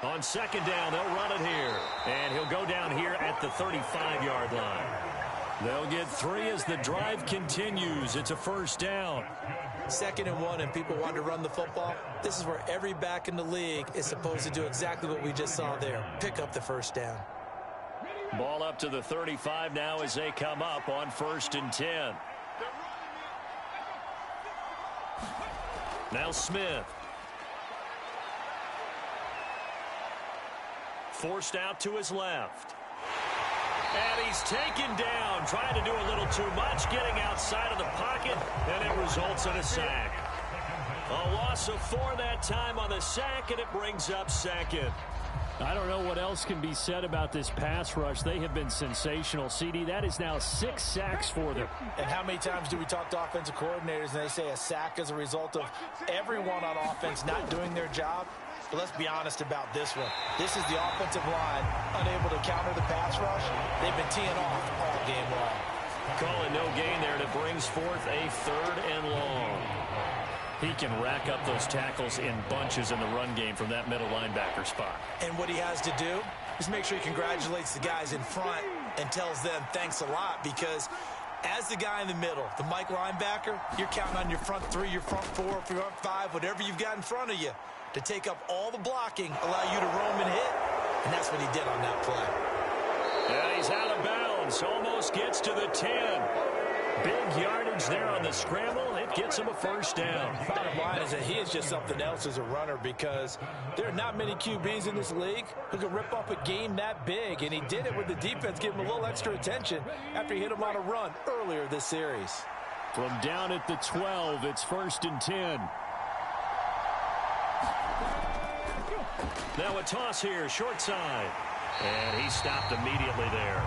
On 2nd down, they'll run it here. And he'll go down here at the 35-yard line. They'll get 3 as the drive continues. It's a 1st down. 2nd and 1, and people want to run the football. This is where every back in the league is supposed to do exactly what we just saw there. Pick up the 1st down. Ball up to the 35 now as they come up on 1st and 10. Now Smith. Forced out to his left. And he's taken down, trying to do a little too much, getting outside of the pocket, and it results in a sack. A loss of 4 that time on the sack, and it brings up 2nd. I don't know what else can be said about this pass rush. They have been sensational, CD. That is now 6 sacks for them. And how many times do we talk to offensive coordinators and they say a sack is a result of everyone on offense not doing their job? But let's be honest about this one. This is the offensive line unable to counter the pass rush. They've been teeing off all game long. Calling no gain there, and it brings forth a 3rd and long. He can rack up those tackles in bunches in the run game from that middle linebacker spot. And what he has to do is make sure he congratulates the guys in front and tells them thanks a lot, because as the guy in the middle, the Mike linebacker, you're counting on your front 3, your front 4, your front 5, whatever you've got in front of you to take up all the blocking, allow you to roam and hit. And that's what he did on that play. Yeah, he's out of bounds. Almost gets to the 10. Big yardage there on the scramble. It gets him a 1st down. Bottom line is that he is just something else as a runner, because there are not many QBs in this league who can rip off a game that big. And he did it with the defense giving him a little extra attention after he hit him on a run earlier this series. From down at the 12, it's 1st and 10. Now a toss here, short side. And he stopped immediately there.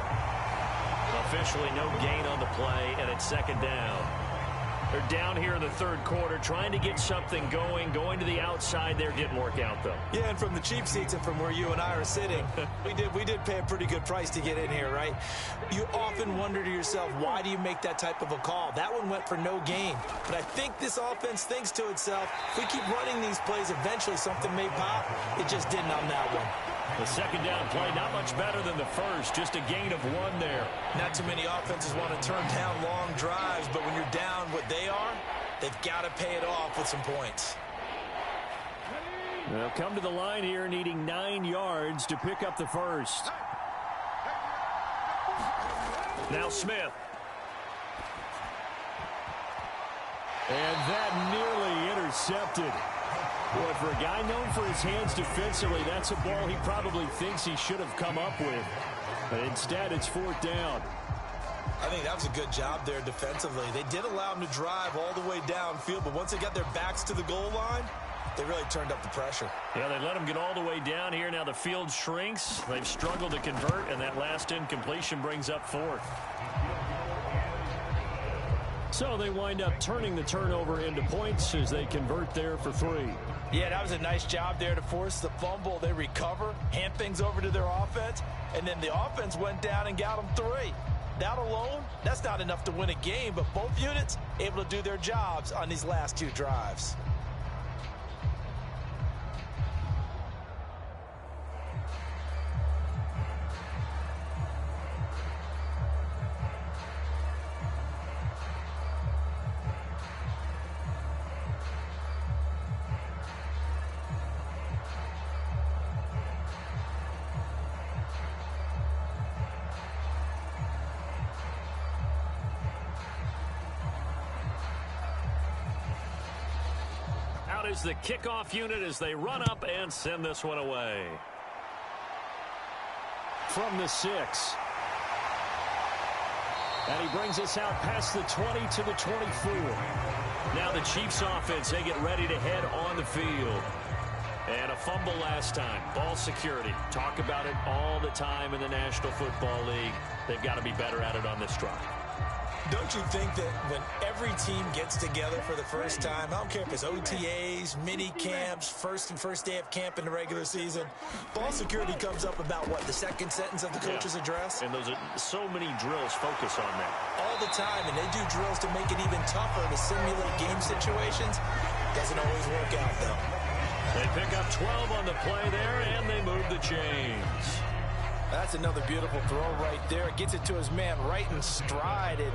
Officially no gain on the play, and it's second down. They're down here in the third quarter, trying to get something going to the outside there. Didn't work out, though. Yeah, and from the cheap seats and from where you and I are sitting, we did pay a pretty good price to get in here, right? You often wonder to yourself, why do you make that type of a call? That one went for no gain. But I think this offense thinks to itself, if we keep running these plays, eventually something may pop. It just didn't on that one. The second down play, not much better than the first, just a gain of 1 there. Not too many offenses want to turn down long drives, but when you're down what they are, they've got to pay it off with some points. They'll come to the line here needing 9 yards to pick up the first. Now Smith. And that nearly intercepted. Boy, for a guy known for his hands defensively, that's a ball he probably thinks he should have come up with. But instead, it's 4th down. I think that was a good job there defensively. They did allow him to drive all the way downfield, but once they got their backs to the goal line, they really turned up the pressure. Yeah, they let him get all the way down here. Now the field shrinks. They've struggled to convert, and that last incompletion brings up 4th. So they wind up turning the turnover into points as they convert there for 3. Yeah, that was a nice job there to force the fumble. They recover, hand things over to their offense, and then the offense went down and got them 3. That alone, that's not enough to win a game, but both units able to do their jobs on these last 2 drives. Is the kickoff unit as they run up and send this one away. From the 6. And he brings us out past the 20 to the 24. Now the Chiefs offense, they get ready to head on the field. And a fumble last time. Ball security. Talk about it all the time in the National Football League. They've got to be better at it on this drive. Don't you think that when every team gets together for the first time, I don't care if it's OTAs, mini camps, first day of camp in the regular season, ball security comes up about, what, the second sentence of the coach's address? And those are so many drills focus on that. All the time, and they do drills to make it even tougher to simulate game situations. Doesn't always work out, though. They pick up 12 on the play there, and they move the chains. That's another beautiful throw right there. Gets it to his man right in stride. And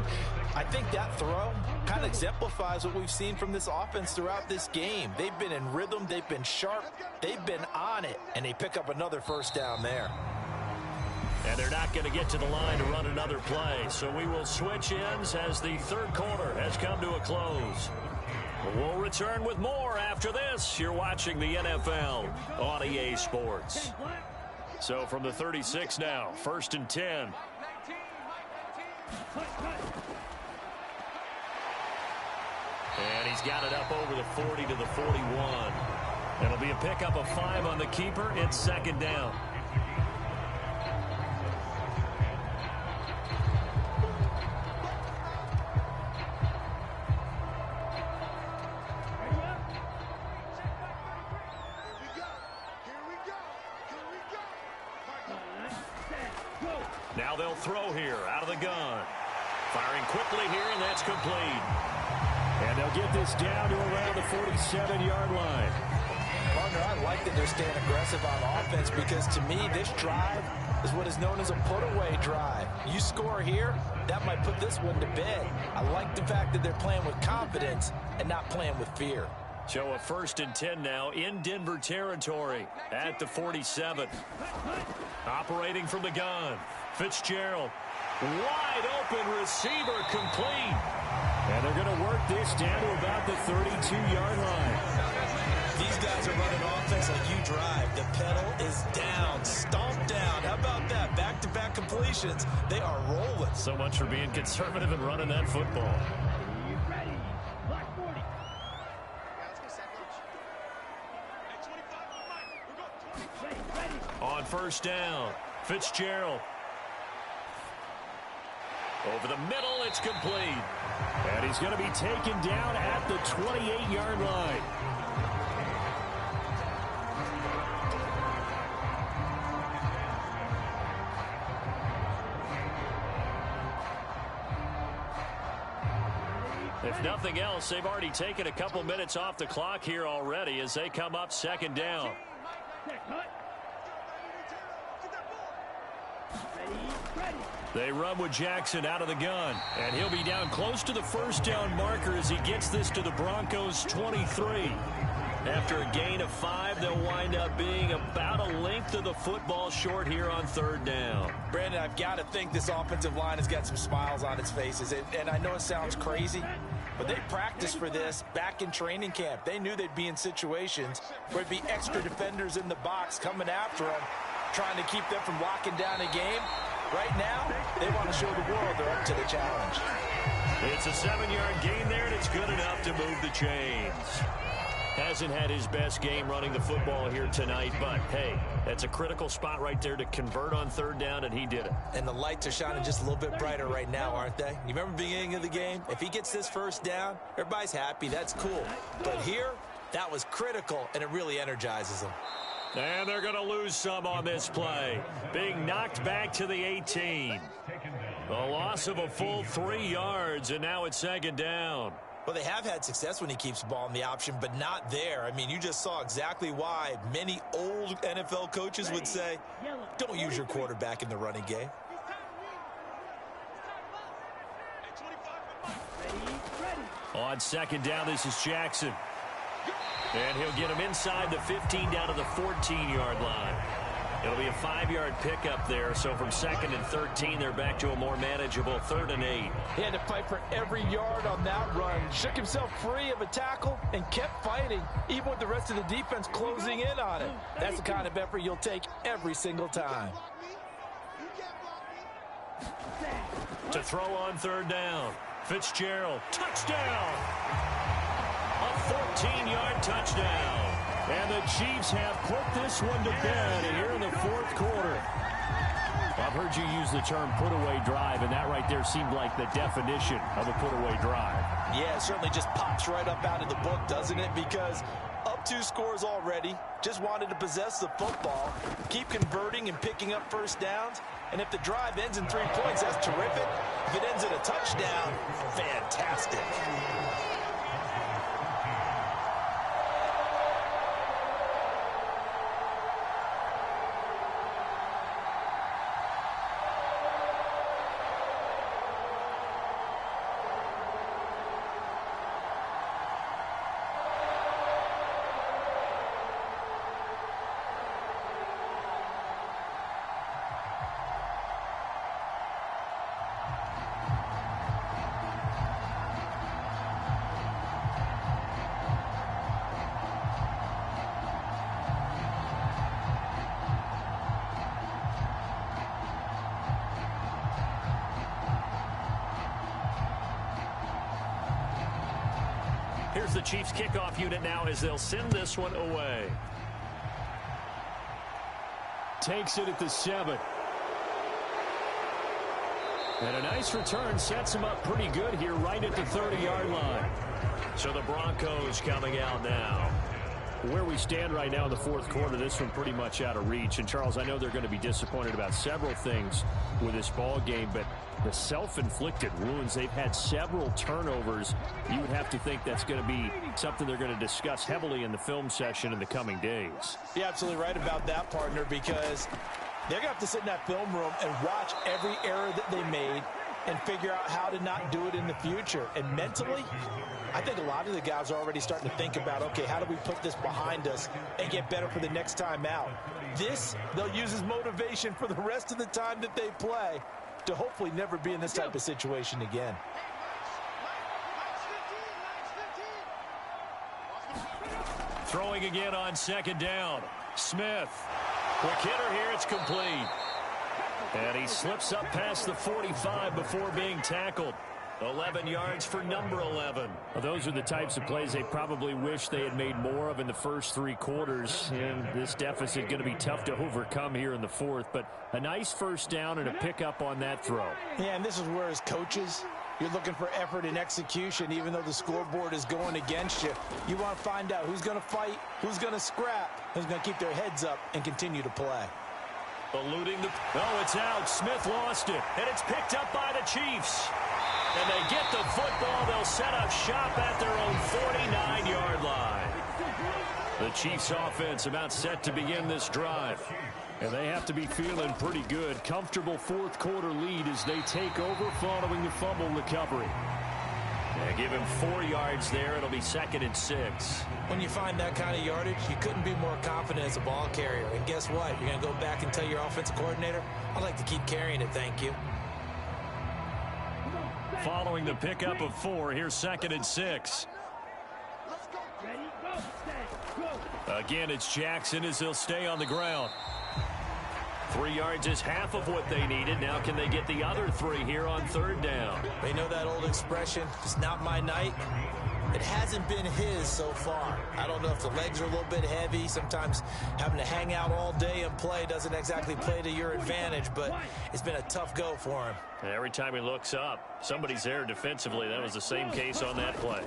I think that throw kind of exemplifies what we've seen from this offense throughout this game. They've been in rhythm. They've been sharp. They've been on it. And they pick up another first down there. And they're not going to get to the line to run another play. So we will switch ends as the third quarter has come to a close. We'll return with more after this. You're watching the NFL on EA Sports. So from the 36 now, 1st and 10. And he's got it up over the 40 to the 41. It'll be a pickup of 5 on the keeper. It's second down. Now they'll throw here out of the gun. Firing quickly here, and that's complete. And they'll get this down to around the 47-yard line. Partner, I like that they're staying aggressive on offense because to me, this drive is what is known as a put-away drive. You score here, that might put this one to bed. I like the fact that they're playing with confidence and not playing with fear. So a 1st and 10 now in Denver territory at the 47. Operating from the gun. Fitzgerald. Wide open receiver complete. And they're going to work this down to about the 32-yard line. These guys are running offense like you drive. The pedal is down, stomped down. How about that? Back-to-back completions. They are rolling. So much for being conservative and running that football. On first down, Fitzgerald. Over the middle, it's complete. And he's going to be taken down at the 28-yard line. If nothing else, they've already taken a couple minutes off the clock here already as they come up second down. They run with Jackson out of the gun, and he'll be down close to the first down marker as he gets this to the Broncos' 23. After a gain of 5, they'll wind up being about a length of the football short here on third down. Brandon, I've got to think this offensive line has got some smiles on its faces. And I know it sounds crazy, but they practiced for this back in training camp. They knew they'd be in situations where it'd be extra defenders in the box coming after them, trying to keep them from locking down a game. Right now, they want to show the world they're up to the challenge. It's a 7-yard gain there, and it's good enough to move the chains. Hasn't had his best game running the football here tonight, but, hey, that's a critical spot right there to convert on third down, and he did it. And the lights are shining just a little bit brighter right now, aren't they? You remember the beginning of the game? If he gets this first down, everybody's happy. That's cool. But here, that was critical, and it really energizes them. And they're going to lose some on this play. Being knocked back to the 18. A loss of a full 3 yards, and now it's second down. Well, they have had success when he keeps the ball in the option, but not there. I mean, you just saw exactly why many old NFL coaches would say, don't use your quarterback in the running game. On second down, this is Jackson. And he'll get him inside the 15 down to the 14-yard line. It'll be a 5-yard pickup there, so from second and 13, they're back to a more manageable 3rd and 8. He had to fight for every yard on that run. Shook himself free of a tackle and kept fighting, even with the rest of the defense closing in on it. That's the kind of effort you'll take every single time. To throw on third down, Fitzgerald, touchdown! A 14-yard touchdown. And the Chiefs have put this one to bed here in the fourth quarter. I've heard you use the term put-away drive, and that right there seemed like the definition of a put-away drive. Yeah, it certainly just pops right up out of the book, doesn't it? Because up 2 scores already, just wanted to possess the football, keep converting and picking up first downs. And if the drive ends in 3 points, that's terrific. If it ends in a touchdown, fantastic. Here's the Chiefs kickoff unit now as they'll send this one away. Takes it at the 7. And a nice return sets him up pretty good here right at the 30-yard line. So the Broncos coming out now. Where we stand right now in the fourth quarter, this one pretty much out of reach. And, Charles, I know they're going to be disappointed about several things with this ball game, but the self-inflicted wounds, they've had several turnovers. You would have to think that's going to be something they're going to discuss heavily in the film session in the coming days. You're absolutely right about that, partner, because they're going to have to sit in that film room and watch every error that they made and figure out how to not do it in the future. And mentally, I think a lot of the guys are already starting to think about, okay, how do we put this behind us and get better for the next time out? This, they'll use as motivation for the rest of the time that they play to hopefully never be in this type of situation again. Throwing again on second down. Smith. Quick hitter here. It's complete. And he slips up past the 45 before being tackled. 11 yards for number 11. Well, those are the types of plays they probably wish they had made more of in the first 3 quarters. And this deficit going to be tough to overcome here in the fourth. But a nice first down and a pickup on that throw. Yeah, and this is where as coaches, you're looking for effort and execution, even though the scoreboard is going against you. You want to find out who's going to fight, who's going to scrap, who's going to keep their heads up and continue to play. Eluding the... Oh, it's out. Smith lost it. And it's picked up by the Chiefs. And they get the football. They'll set up shop at their own 49-yard line. The Chiefs offense about set to begin this drive. And they have to be feeling pretty good. Comfortable fourth quarter lead as they take over following the fumble recovery. Yeah, give him 4 yards there. It'll be 2nd and 6. When you find that kind of yardage, you couldn't be more confident as a ball carrier. And guess what? You're going to go back and tell your offensive coordinator, I'd like to keep carrying it, thank you. Following the pickup of 4, here's 2nd and 6. Again, it's Jackson as he'll stay on the ground. 3 yards is half of what they needed. Now can they get the other 3 here on 3rd down? They know that old expression, it's not my night. It hasn't been his so far. I don't know if the legs are a little bit heavy. Sometimes having to hang out all day and play doesn't exactly play to your advantage, but it's been a tough go for him. And every time he looks up, somebody's there defensively. That was the same case on that play.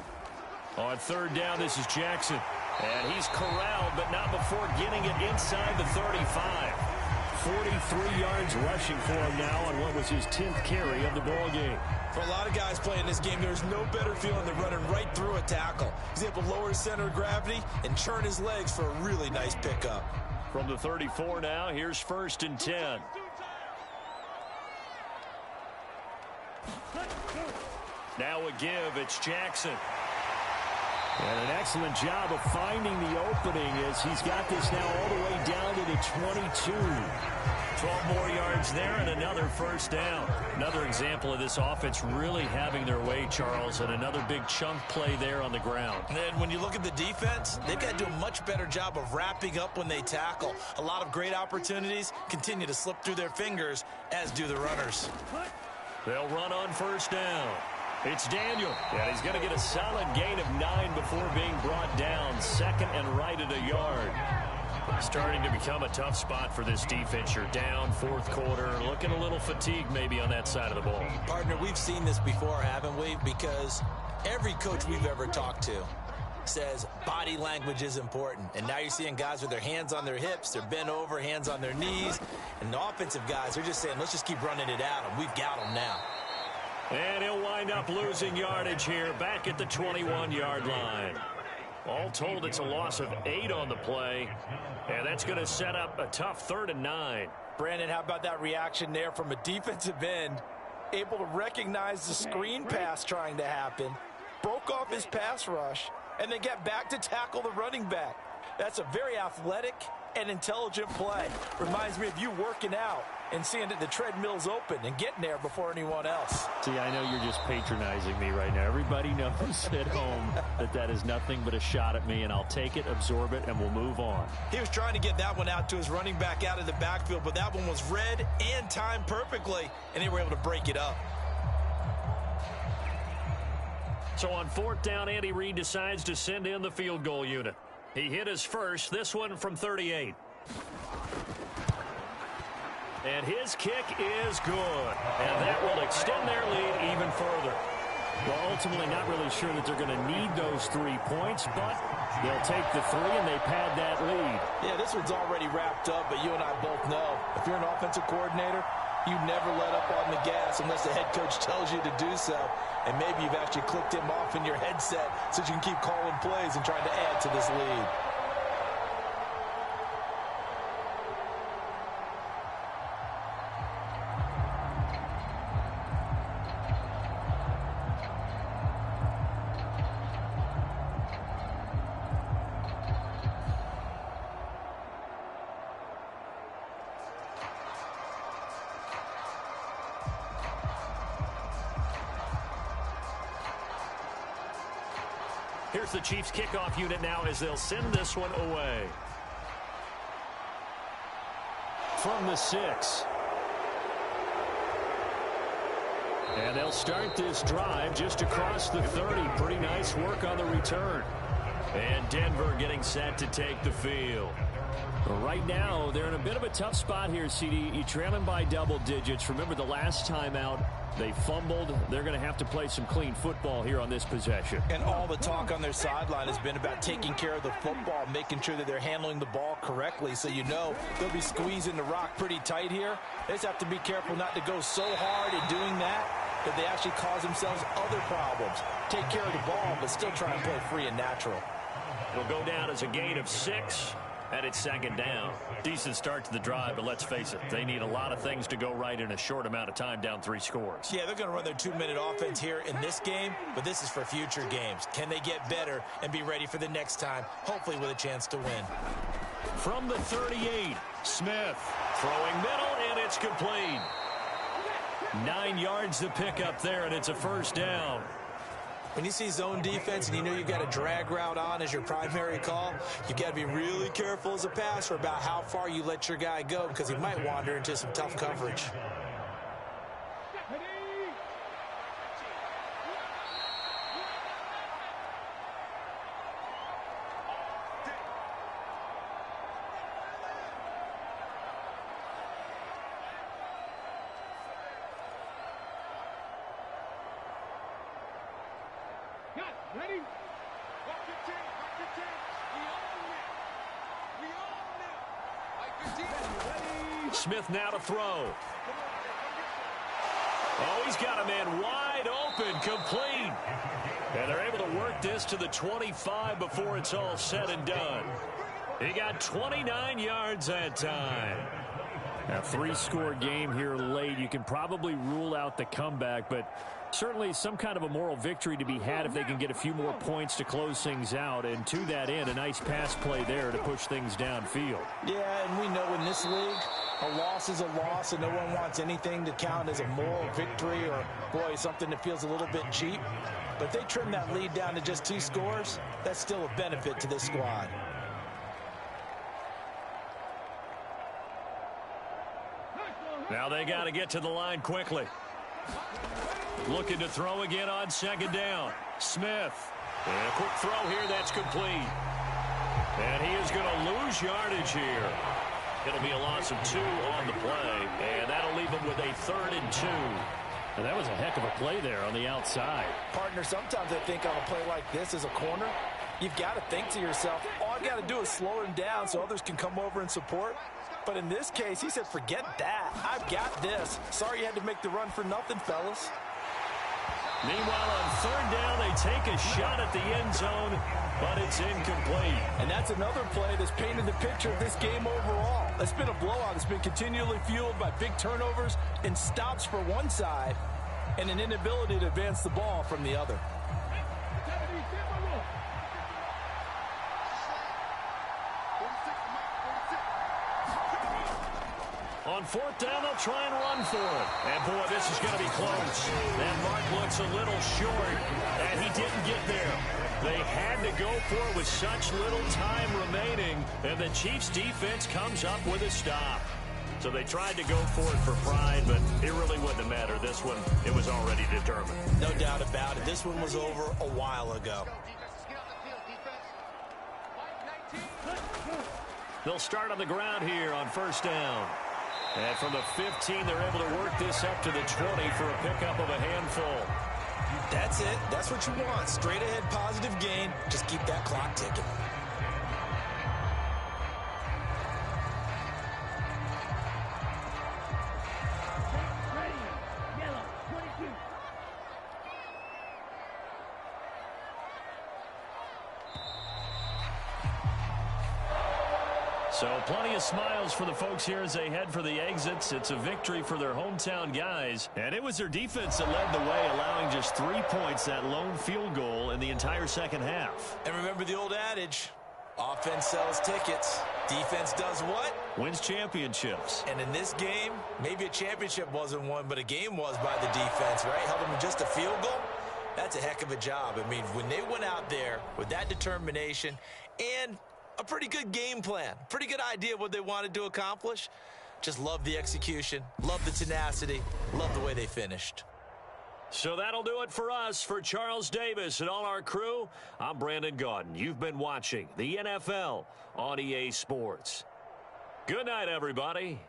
On 3rd down, this is Jackson. And he's corralled, but not before getting it inside the 35. 43 yards rushing for him now on what was his 10th carry of the ball game. For a lot of guys playing this game, there's no better feeling than running right through a tackle. He's able to lower his center of gravity and churn his legs for a really nice pickup. From the 34 now, here's 1st and 10. Now a give, it's Jackson. And an excellent job of finding the opening as he's got this now all the way down to the 22. 12 more yards there and another 1st down. Another example of this offense really having their way, Charles, and another big chunk play there on the ground. And when you look at the defense, they've got to do a much better job of wrapping up when they tackle. A lot of great opportunities continue to slip through their fingers, as do the runners. They'll run on 1st down. It's Daniel. And he's going to get a solid gain of 9 before being brought down. 2nd and right at a yard. Starting to become a tough spot for this defense. You're down 4th quarter. Looking a little fatigued maybe on that side of the ball. Partner, we've seen this before, haven't we? Because every coach we've ever talked to says body language is important. And now you're seeing guys with their hands on their hips. They're bent over, hands on their knees. And the offensive guys are just saying, let's just keep running it at them. We've got them now. And he'll wind up losing yardage here back at the 21-yard line. All told, it's a loss of 8 on the play. And that's going to set up a tough 3rd and 9. Brandon, how about that reaction there from a defensive end? Able to recognize the screen pass trying to happen. Broke off his pass rush. And then get back to tackle the running back. That's a very athletic and intelligent play. Reminds me of you working out and seeing that the treadmill's open and getting there before anyone else. See, I know you're just patronizing me right now. Everybody knows at home that is nothing but a shot at me, and I'll take it, absorb it, and we'll move on. He was trying to get that one out to his running back out of the backfield, but that one was read and timed perfectly, and they were able to break it up. So on 4th down, Andy Reid decides to send in the field goal unit. He hit his first, this one from 38. And his kick is good. And that will extend their lead even further. Well, ultimately not really sure that they're going to need those 3 points, but they'll take the 3 and they pad that lead. Yeah, this one's already wrapped up, but you and I both know if you're an offensive coordinator, you never let up on the gas unless the head coach tells you to do so. And maybe you've actually clicked him off in your headset so you can keep calling plays and trying to add to this lead. Here's the Chiefs kickoff unit now as they'll send this one away. From the 6. And they'll start this drive just across the 30. Pretty nice work on the return. And Denver getting set to take the field. Right now, they're in a bit of a tough spot here, CD. You trail them by double digits. Remember the last time out, they fumbled. They're going to have to play some clean football here on this possession. And all the talk on their sideline has been about taking care of the football, making sure that they're handling the ball correctly. So you know they'll be squeezing the rock pretty tight here. They just have to be careful not to go so hard in doing that they actually cause themselves other problems. Take care of the ball, but still try and play free and natural. It'll go down as a gain of 6. And it's second down. Decent start to the drive, but let's face it, they need a lot of things to go right in a short amount of time, down 3 scores. Yeah, they're going to run their 2-minute offense here in this game, but this is for future games. Can they get better and be ready for the next time, hopefully with a chance to win? From the 38, Smith throwing middle, and it's complete. 9 yards to pick up there, and it's a first down. When you see zone defense and you know you've got a drag route on as your primary call, you've got to be really careful as a passer about how far you let your guy go because he might wander into some tough coverage. Ready? Walk your team. Walk your team. We own it. We own it. Like your team. Ready? Smith now to throw. Oh, he's got a man wide open, complete. And they're able to work this to the 25 before it's all said and done. He got 29 yards that time. A 3-score game here late. You can probably rule out the comeback, but certainly some kind of a moral victory to be had if they can get a few more points to close things out. And to that end, a nice pass play there to push things downfield. Yeah, and we know in this league, a loss is a loss, and no one wants anything to count as a moral victory or, boy, something that feels a little bit cheap. But if they trim that lead down to just 2 scores, that's still a benefit to this squad. Now they got to get to the line quickly. Looking to throw again on second down. Smith. And a quick throw here, that's complete. And he is going to lose yardage here. It'll be a loss of 2 on the play, and that'll leave him with a 3rd and 2. And that was a heck of a play there on the outside. Partner, sometimes I think on a play like this as a corner, you've got to think to yourself, all I've got to do is slow him down so others can come over and support. But in this case, he said, forget that. I've got this. Sorry you had to make the run for nothing, fellas. Meanwhile, on 3rd down, they take a shot at the end zone, but it's incomplete. And that's another play that's painted the picture of this game overall. It's been a blowout. It's been continually fueled by big turnovers and stops for one side and an inability to advance the ball from the other. On 4th down, they'll try and run for it. And, boy, this is going to be close. That mark looks a little short, and he didn't get there. They had to go for it with such little time remaining, and the Chiefs' defense comes up with a stop. So they tried to go for it for pride, but it really wouldn't matter. This one, it was already determined. No doubt about it. This one was over a while ago. They'll start on the ground here on 1st down. And from the 15, they're able to work this up to the 20 for a pickup of a handful. That's it. That's what you want. Straight ahead positive gain. Just keep that clock ticking. So plenty of smiles for the folks here as they head for the exits. It's a victory for their hometown guys. And it was their defense that led the way, allowing just 3 points, that lone field goal in the entire second half. And remember the old adage, offense sells tickets. Defense does what? Wins championships. And in this game, maybe a championship wasn't won, but a game was by the defense, right? Held them to just a field goal. That's a heck of a job. I mean, when they went out there with that determination and a pretty good game plan, pretty good idea of what they wanted to accomplish. Just love the execution, love the tenacity, love the way they finished. So that'll do it for us. For Charles Davis and all our crew, I'm Brandon Gaudin. You've been watching the NFL on EA Sports. Good night, everybody.